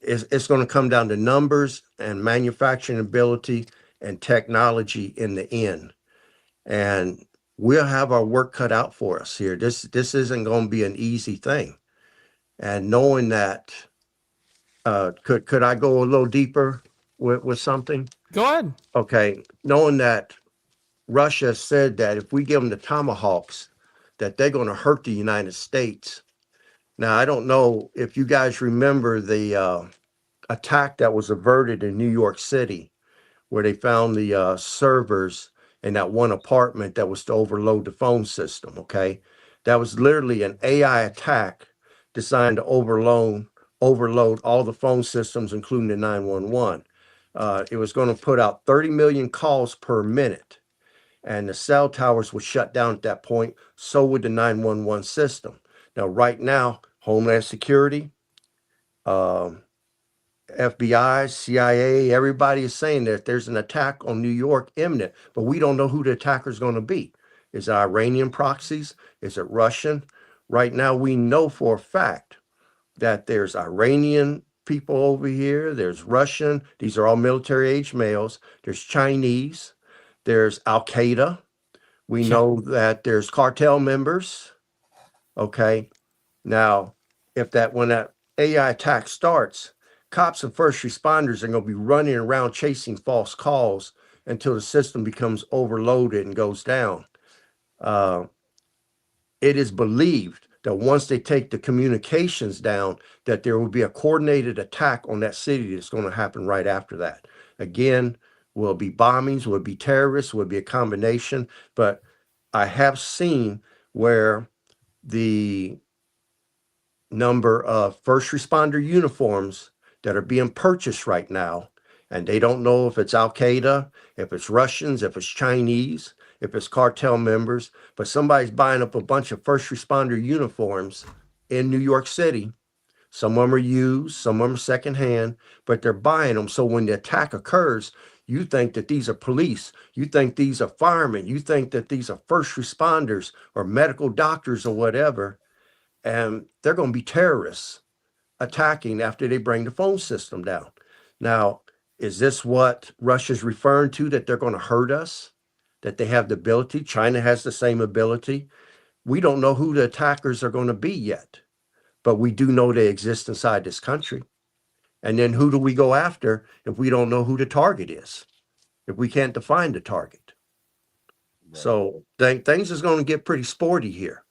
It's going to come down to numbers and manufacturing ability and technology in the end. And we'll have our work cut out for us here. This isn't going to be an easy thing. And knowing that, could I go a little deeper with something? Go ahead. Okay. Knowing that Russia said that if we give them the Tomahawks, that they're going to hurt the United States. Now, I don't know if you guys remember the attack that was averted in New York City, where they found the servers in that one apartment that was to overload the phone system. Okay, that was literally an AI attack designed to overload all the phone systems, including the 911. It was going to put out 30 million calls per minute, and the cell towers would shut down at that point. So would the 911 system. Now, right now, Homeland Security, um, FBI, CIA, everybody is saying that there's an attack on New York imminent, but we don't know who the attacker is going to be. Is it Iranian proxies? Is it Russian? Right now, we know for a fact that there's Iranian people over here, there's Russian, these are all military age males, there's Chinese, there's Al Qaeda. We Yeah. know that there's cartel members. Okay. Now, when that AI attack starts, cops and first responders are going to be running around chasing false calls until the system becomes overloaded and goes down. Uh, it is believed that once they take the communications down, that there will be a coordinated attack on that city that's going to happen right after that. Again, will it be bombings, will it be terrorists, will it be a combination? But I have seen where the number of first responder uniforms that are being purchased right now, and they don't know if it's Al Qaeda, if it's Russians, if it's Chinese, if it's cartel members, but somebody's buying up a bunch of first responder uniforms in New York City. Some of them are used, some of them are secondhand, but they're buying them. So when the attack occurs, you think that these are police, you think these are firemen, you think that these are first responders or medical doctors or whatever, and they're going to be terrorists attacking after they bring the phone system down. Now, is this what Russia's referring to, that they're going to hurt us, that they have the ability? China has the same ability. We don't know who the attackers are going to be yet, but we do know they exist inside this country. And then who do we go after if we don't know who the target is, if we can't define the target? So things is going to get pretty sporty here.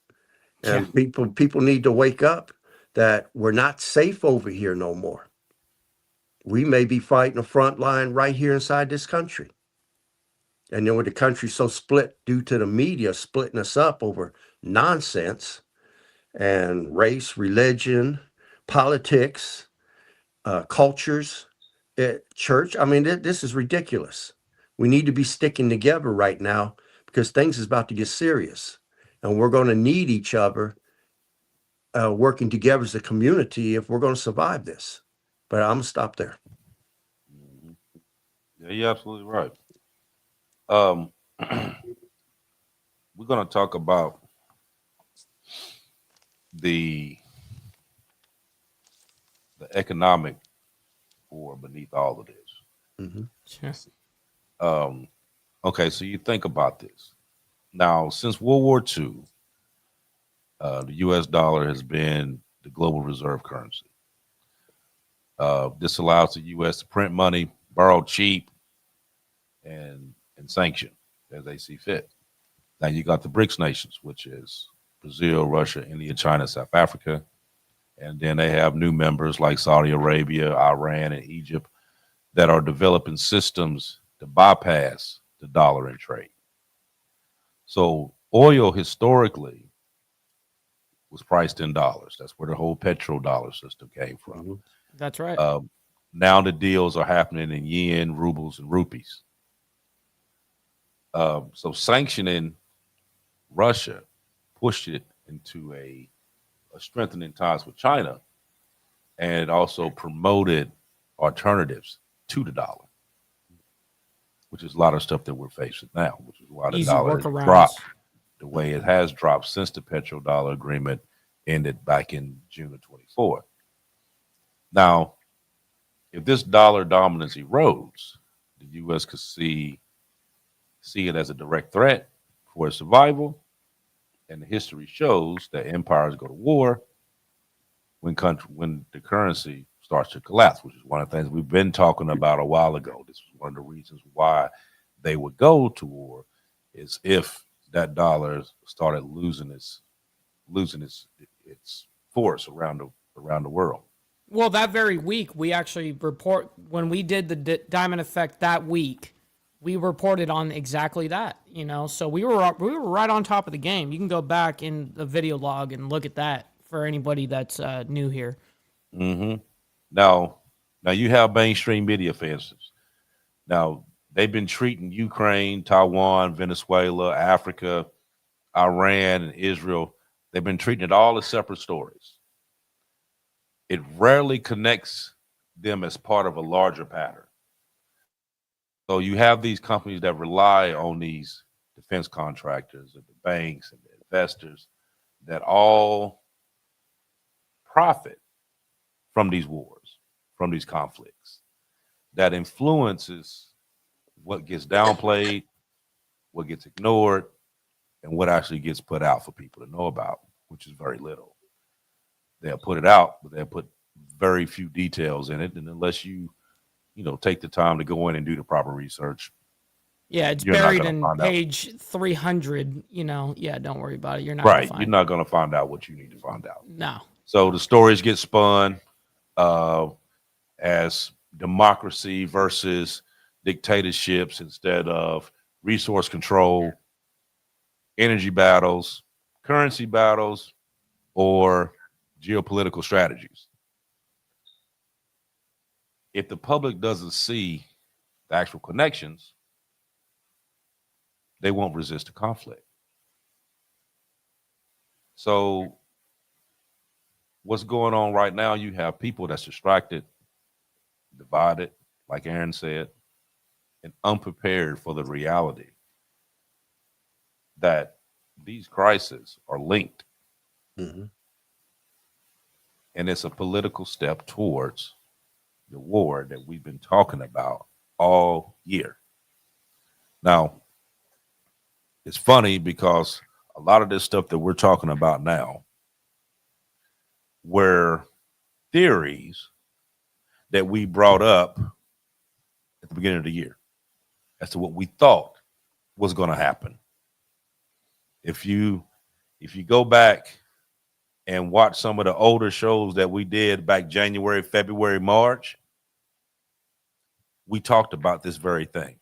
And people need to wake up that we're not safe over here no more. We may be fighting a front line right here inside this country. And then with the country so split due to the media splitting us up over nonsense and race, religion, politics, cultures, church. I mean, this is ridiculous. We need to be sticking together right now because things is about to get serious. And we're going to need each other working together as a community if we're going to survive this. But I'm going to stop there. Yeah, you're absolutely right. We're going to talk about the economic war beneath all of this. Mm-hmm. Sure. Okay, so you think about this. Now, since World War II, the U.S. dollar has been the global reserve currency. This allows the U.S. to print money, borrow cheap, and sanction as they see fit. Now you got the BRICS nations, which is Brazil, Russia, India, China, South Africa. And then they have new members like Saudi Arabia, Iran, and Egypt that are developing systems to bypass the dollar in trade. So oil historically was priced in dollars. That's where the whole petrodollar system came from. Mm-hmm. That's right. Now the deals are happening in yen, rubles, and rupees. So sanctioning Russia pushed it into a strengthening ties with China, and it also promoted alternatives to the dollar, which is a lot of stuff that we're facing now, which is why the Easy dollar has workarounds. dropped the way it has dropped since the petrodollar agreement ended back in June of 24. Now, if this dollar dominance erodes, the U.S. could see it as a direct threat for its survival. And the history shows that empires go to war when the currency starts to collapse, which is one of the things we've been talking about a while ago. This was one of the reasons why they would go to war, is if that dollar started losing its force around the world. Well, that very week, we actually when we did the Diamond Effect that week, we reported on exactly that, so we were right on top of the game. You can go back in the video log and look at that for anybody that's new here. Mm-hmm. Now you have mainstream media, for instance. Now, they've been treating Ukraine, Taiwan, Venezuela, Africa, Iran, and Israel. They've been treating it all as separate stories. It rarely connects them as part of a larger pattern. So you have these companies that rely on these defense contractors and the banks and the investors that all profit from these wars, from these conflicts, that influences what gets downplayed, what gets ignored, and what actually gets put out for people to know about, which is very little. They'll put it out, but they'll put very few details in it. And unless you take the time to go in and do the proper research. Yeah, it's buried in page 300, yeah, don't worry about it. You're not right. You're not going to find out what you need to find out. No. So the stories get spun as democracy versus dictatorships instead of resource control, energy battles, currency battles, or geopolitical strategies. If the public doesn't see the actual connections, they won't resist the conflict. So what's going on right now, you have people that's distracted, divided, like Aaron said, and unprepared for the reality that these crises are linked. Mm-hmm. And it's a political step towards the war that we've been talking about all year. Now, it's funny because a lot of this stuff that we're talking about now were theories that we brought up at the beginning of the year as to what we thought was going to happen. If you go back and watch some of the older shows that we did back January, February, March, we talked about this very thing,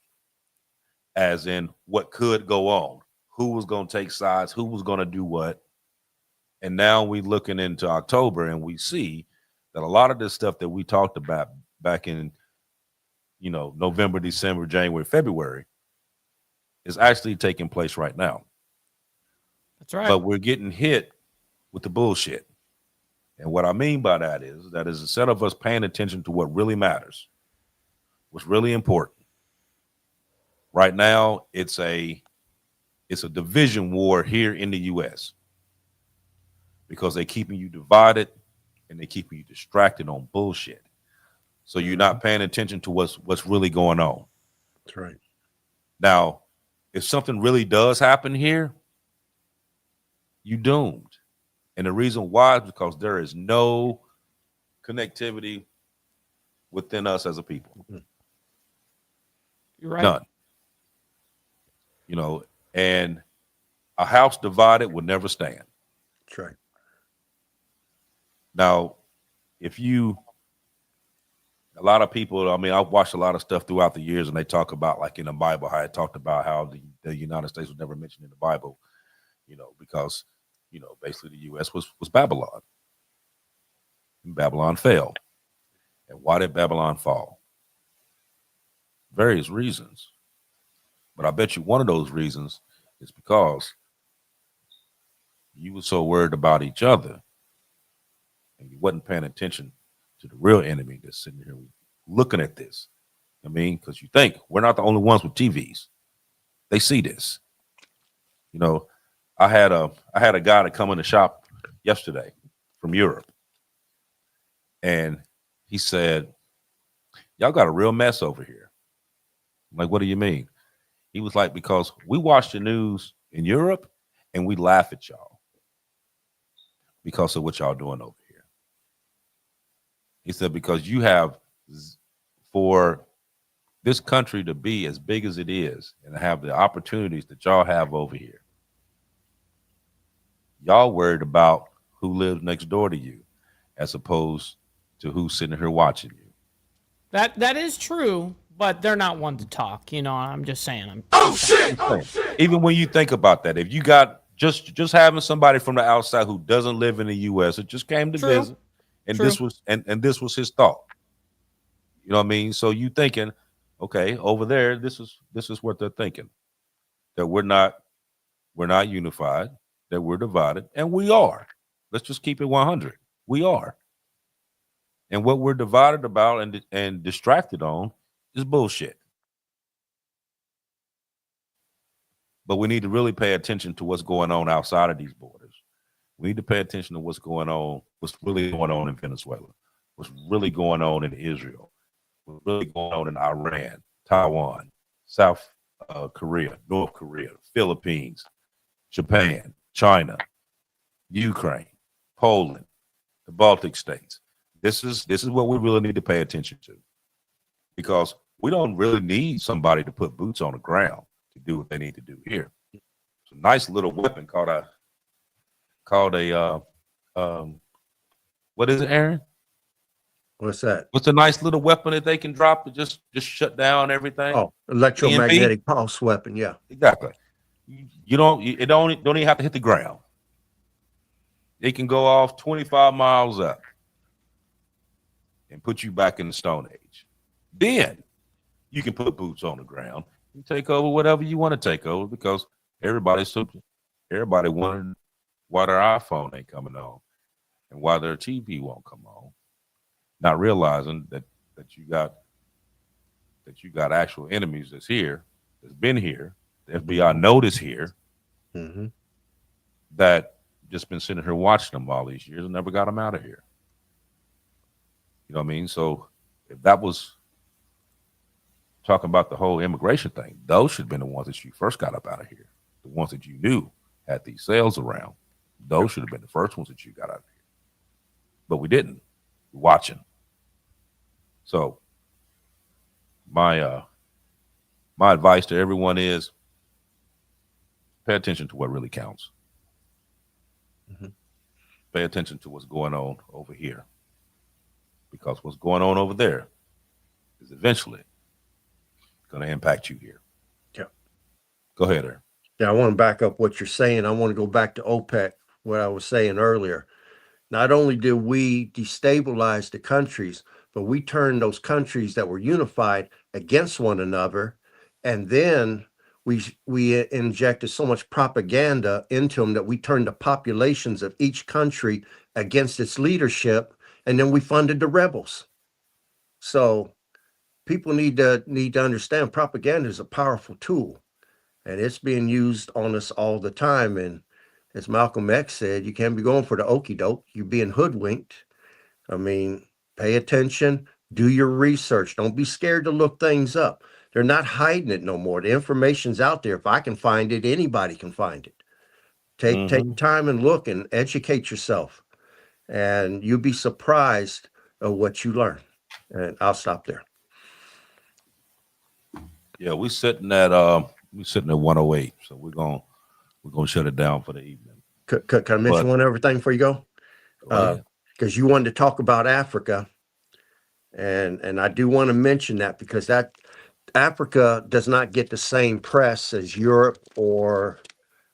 as in what could go on, who was going to take sides, who was going to do what. And now we're looking into October and we see that a lot of this stuff that we talked about back in, November, December, January, February is actually taking place right now. That's right. But we're getting hit with the bullshit. And what I mean by that is instead of us paying attention to what really matters, what's really important, right now it's a division war here in the U.S. because they're keeping you divided and they're keeping you distracted on bullshit. So you're not paying attention to what's really going on. That's right. Now, if something really does happen here, you doomed. And the reason why is because there is no connectivity within us as a people. You're right. None. And a house divided would never stand. That's right. Now, a lot of people, I've watched a lot of stuff throughout the years and they talk about, like in the Bible, how it talked about how the United States was never mentioned in the Bible, because, basically the U.S. was Babylon. And Babylon fell. And why did Babylon fall? Various reasons. But I bet you one of those reasons is because you were so worried about each other and you wasn't paying attention to the real enemy that's sitting here looking at this. Because you think we're not the only ones with TVs. They see this. I had a guy to come in the shop yesterday from Europe, and he said, "Y'all got a real mess over here." I'm like, "What do you mean?" He was like, "Because we watch the news in Europe and we laugh at y'all because of what y'all doing over here." He said, "Because you have, for this country to be as big as it is and to have the opportunities that y'all have over here, y'all worried about who lives next door to you, as opposed to who's sitting here watching you. That is true, but they're not one to talk. I'm just saying. Even when you think about that, if you got just having somebody from the outside who doesn't live in the U.S. it just came to True. visit, and True. this was and this was his thought. You know what I mean? So you thinking, okay, over there, this is what they're thinking, that we're not unified, that we're divided, and we are. Let's just keep it 100. We are. And what we're divided about and distracted on is bullshit. But we need to really pay attention to what's going on outside of these borders. We need to pay attention to what's really going on in Venezuela, what's really going on in Israel, what's really going on in Iran, Taiwan, South Korea, North Korea, Philippines, Japan, China, Ukraine, Poland, the Baltic states. This is what we really need to pay attention to, because we don't really need somebody to put boots on the ground to do what they need to do here. It's a nice little weapon called a what is it, Aaron? What's that? What's a nice little weapon that they can drop to just shut down everything? Oh, electromagnetic pulse weapon. Yeah. Exactly. You don't even have to hit the ground. It can go off 25 miles up and put you back in the Stone Age. Then you can put boots on the ground and take over whatever you want to take over, because everybody wondering why their iPhone ain't coming on and why their TV won't come on, not realizing that you got actual enemies that's been here. The FBI notice here, that just been sitting here watching them all these years and never got them out of here. You know what I mean? So if that was talking about the whole immigration thing, those should have been the ones that you first got up out of here. The ones that you knew had these cells around, those should have been the first ones that you got out of here. But we didn't. We're watching. So my advice to everyone is pay attention to what really counts. Pay attention to what's going on over here, because what's going on over there is eventually going to impact you here. Yeah. Go ahead, Aaron. Yeah, I want to back up what you're saying. I want to go back to OPEC, what I was saying earlier. Not only did we destabilize the countries, but we turned those countries that were unified against one another, and then we injected so much propaganda into them that we turned the populations of each country against its leadership, and then we funded the rebels. So people need to understand propaganda is a powerful tool, and it's being used on us all the time. And as Malcolm X said, you can't be going for the okie doke. You're being hoodwinked. I mean, pay attention, do your research. Don't be scared to look things up. They're not hiding it no more. The information's out there. If I can find it, anybody can find it. Take time and look and educate yourself, and you'll be surprised of what you learn. And I'll stop there. Yeah, we're sitting at 108, so we're gonna shut it down for the evening. Can I mention one other thing before you go? Because you wanted to talk about Africa, and I do want to mention that, because that Africa does not get the same press as Europe or,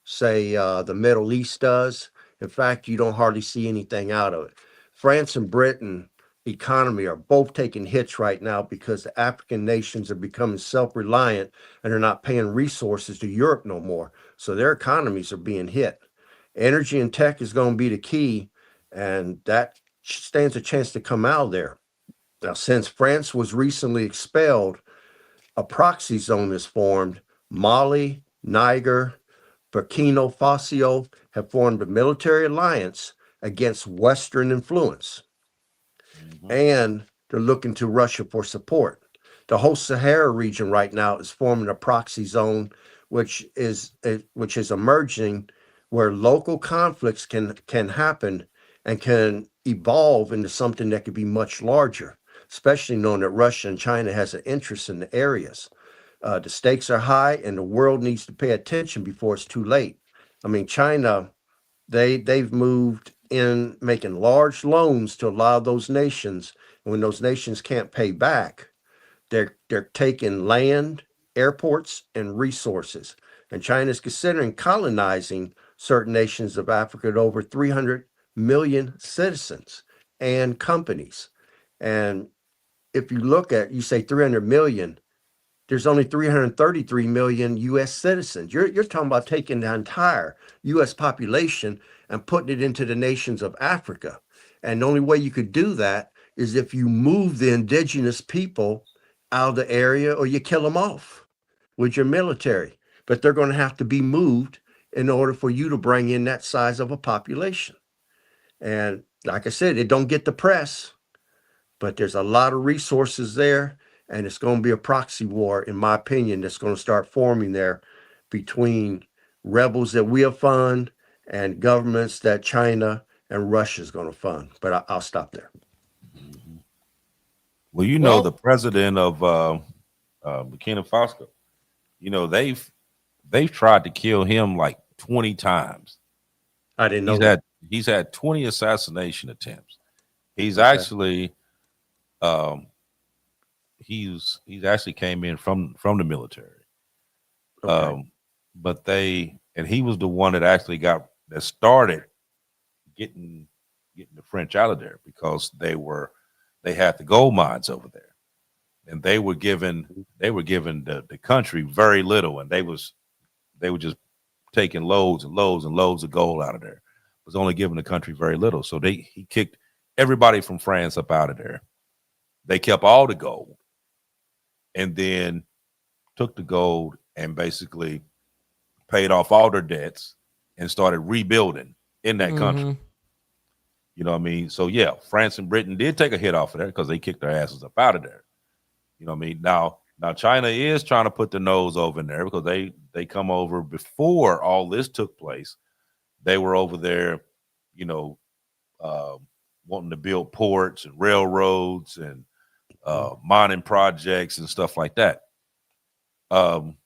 say, the Middle East does. In fact, you don't hardly see anything out of it. France and Britain economy are both taking hits right now because the African nations are becoming self-reliant and are not paying resources to Europe no more. So their economies are being hit. Energy and tech is going to be the key, and that stands a chance to come out of there. Now, since France was recently expelled, a proxy zone is formed. Mali, Niger, Burkina Faso have formed a military alliance against Western influence. And they're looking to Russia for support. The whole Sahara region right now is forming a proxy zone, which is emerging, where local conflicts can happen and can evolve into something that could be much larger, especially knowing that Russia and China has an interest in the areas. The stakes are high, and the world needs to pay attention before it's too late. I mean, China, they've moved in making large loans to a lot of those nations. And when those nations can't pay back, they're taking land, airports, and resources. And China is considering colonizing certain nations of Africa at over 300 million citizens and companies. And if you look at, you say 300 million, there's only 333 million US citizens. You're talking about taking the entire US population and putting it into the nations of Africa. And the only way you could do that is if you move the indigenous people out of the area or you kill them off with your military. But they're going to have to be moved in order for you to bring in that size of a population. And like I said, it don't get the press, but there's a lot of resources there, and it's going to be a proxy war, in my opinion, that's going to start forming there between rebels that we'll fund and governments that China and Russia is going to fund. But I'll stop there. Well, you know, the president of Burkina Faso, you know, they've tried to kill him like 20 times. I didn't know He's had 20 assassination attempts. He's Okay. actually he's actually came in from the military. Okay. But he was the one that started getting the French out of there, because they had the gold mines over there, and they were given the country very little, and they were just taking loads and loads and loads of gold out of there. It was only giving the country very little. So he kicked everybody from France up out of there. They kept all the gold, and then took the gold and basically paid off all their debts and started rebuilding in that country. You know what I mean? So yeah, France and Britain did take a hit off of there because they kicked their asses up out of there. You know what I mean? Now China is trying to put their nose over in there, because they come over before all this took place. They were over there, you know, wanting to build ports and railroads and mining projects and stuff like that. And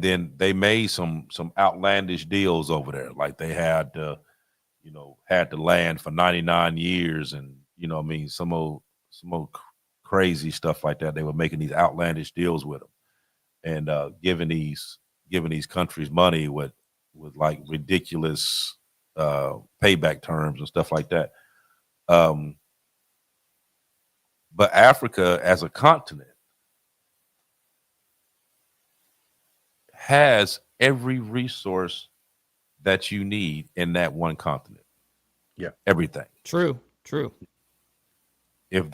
then they made some outlandish deals over there, like they had had the land for 99 years, and you know what I mean, some old crazy stuff like that. They were making these outlandish deals with them, and giving these countries money with like ridiculous payback terms and stuff like that. But Africa as a continent has every resource that you need in that one continent. Yeah. Everything. True. If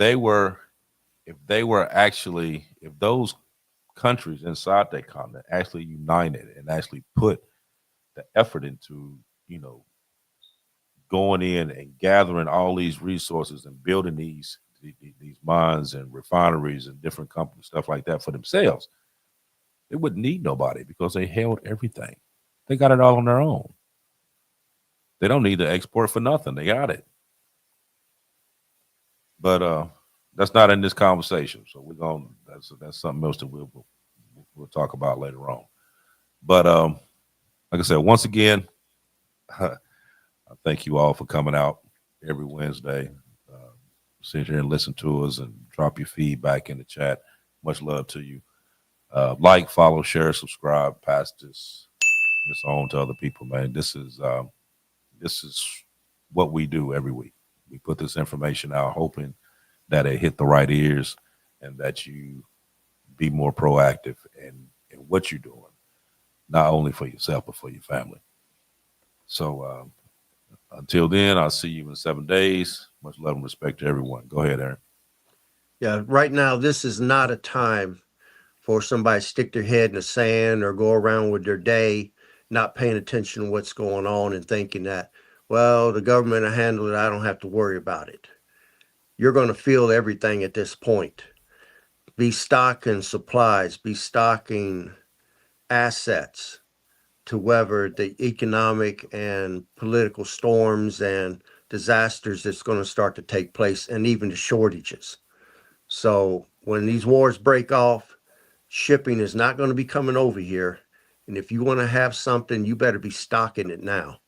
those countries inside that continent actually united and actually put the effort into, you know, going in and gathering all these resources and building these mines and refineries and different companies, stuff like that, for themselves, they wouldn't need nobody, because they held everything. They got it all on their own. They don't need to export for nothing. They got it. But that's not in this conversation. So that's something else that we'll talk about later on. But like I said, once again, I thank you all for coming out every Wednesday. Sit here and listen to us and drop your feedback in the chat. Much love to you. Like, follow, share, subscribe, pass this on to other people, man. This is what we do every week. We put this information out, hoping that it hit the right ears and that you be more proactive in what you're doing, not only for yourself, but for your family. So until then, I'll see you in 7 days. Much love and respect to everyone. Go ahead, Aaron. Yeah, right now, this is not a time for somebody to stick their head in the sand or go around with their day not paying attention to what's going on and thinking that, well, the government will handle it, I don't have to worry about it. You're going to feel everything at this point. Be stocking supplies, be stocking assets to weather the economic and political storms and disasters that's going to start to take place, and even the shortages. So when these wars break off, shipping is not going to be coming over here. And if you want to have something, you better be stocking it now.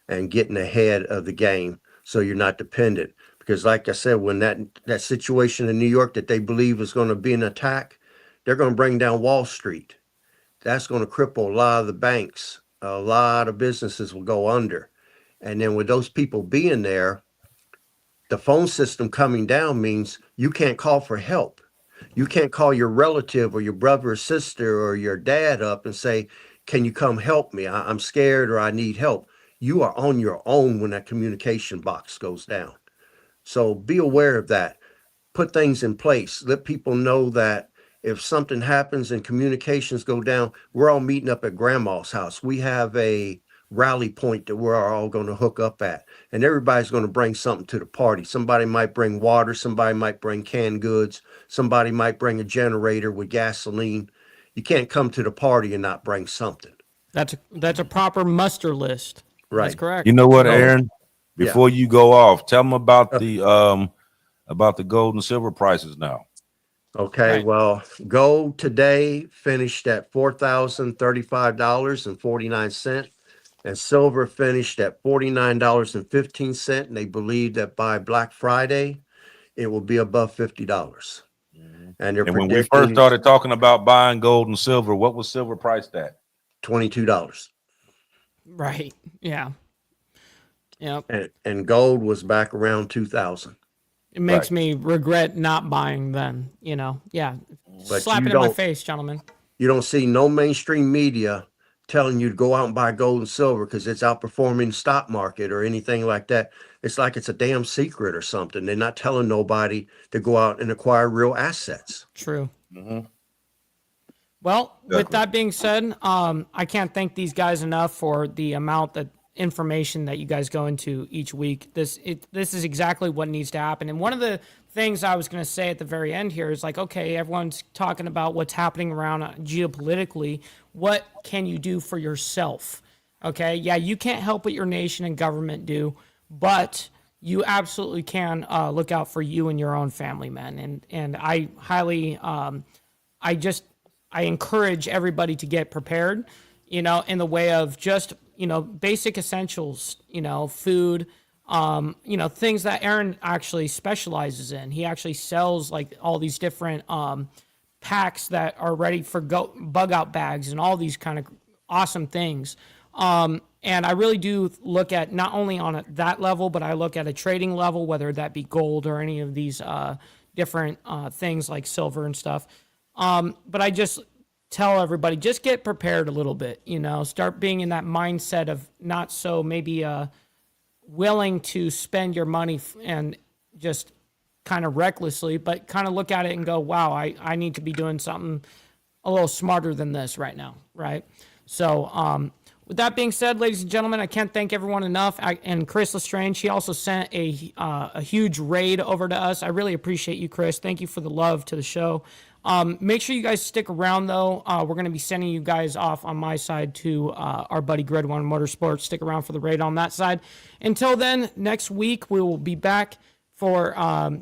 and getting ahead of the game so you're not dependent. Because like I said, when that situation in New York that they believe is going to be an attack, they're going to bring down Wall Street. That's going to cripple a lot of the banks. A lot of businesses will go under. And then with those people being there, the phone system coming down means you can't call for help. You can't call your relative or your brother or sister or your dad up and say, can you come help me? I'm scared or I need help. You are on your own when that communication box goes down. So be aware of that. Put things in place. Let people know that if something happens and communications go down, we're all meeting up at grandma's house. We have a rally point that we're all going to hook up at, and everybody's going to bring something to the party. Somebody might bring water. Somebody might bring canned goods. Somebody might bring a generator with gasoline. You can't come to the party and not bring something. That's a proper muster list. Right. That's correct. You know what, Aaron? Before you go off, tell them about the gold and silver prices now. Okay, Right. well, gold today finished at $4,035.49, and silver finished at $49.15. And they believe that by Black Friday, it will be above $50. And they're And when we first predicting started talking about buying gold and silver, what was silver priced at? $22. Right. Yeah. Yep. And gold was back around 2,000. It makes Right. me regret not buying then, Yeah. But Slap you it in my don't- face, gentlemen. You don't see no mainstream media telling you to go out and buy gold and silver because it's outperforming the stock market or anything like that. It's like it's a damn secret or something. They're not telling nobody to go out and acquire real assets. True. Mhm. Well, with Exactly. that being said, I can't thank these guys enough for the amount of information that you guys go into each week. This is exactly what needs to happen. And one of the things I was going to say at the very end here is like, okay, everyone's talking about what's happening around geopolitically. What can you do for yourself? Okay, yeah, you can't help what your nation and government do, but you absolutely can look out for you and your own family, man. And I highly, I encourage everybody to get prepared, in the way of just, basic essentials, food, things that Aaron actually specializes in. He actually sells like all these different packs that are ready for bug out bags and all these kind of awesome things. And I really do look at not only on that level, but I look at a trading level, whether that be gold or any of these different things like silver and stuff. But I just tell everybody, just get prepared a little bit, start being in that mindset of not so maybe willing to spend your money and just kind of recklessly, but kind of look at it and go, wow, I need to be doing something a little smarter than this right now. Right. So, with that being said, ladies and gentlemen, I can't thank everyone enough. And Chris Lestrange, she also sent a huge raid over to us. I really appreciate you, Chris. Thank you for the love to the show. Make sure you guys stick around, though. We're going to be sending you guys off on my side to our buddy Grid One Motorsports. Stick around for the raid on that side. Until then, next week we will be back for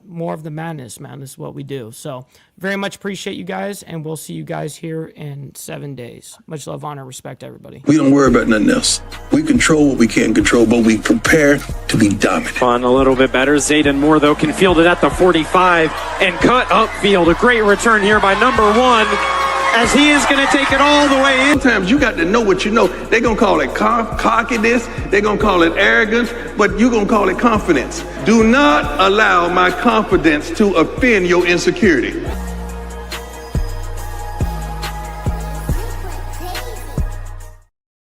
more of the madness, man. This is what we do. So very much appreciate you guys, and we'll see you guys here in 7 days. Much love, honor, respect, everybody. We don't worry about nothing else. We control what we can't control, but we prepare to be dominant. On a little bit better. Zayden Moore, though, can field it at the 45 and cut upfield. A great return here by number 1 as he is going to take it all the way in. Sometimes you got to know what you know. They're going to call it cockiness. They're going to call it arrogance, but you're going to call it confidence. Do not allow my confidence to offend your insecurity.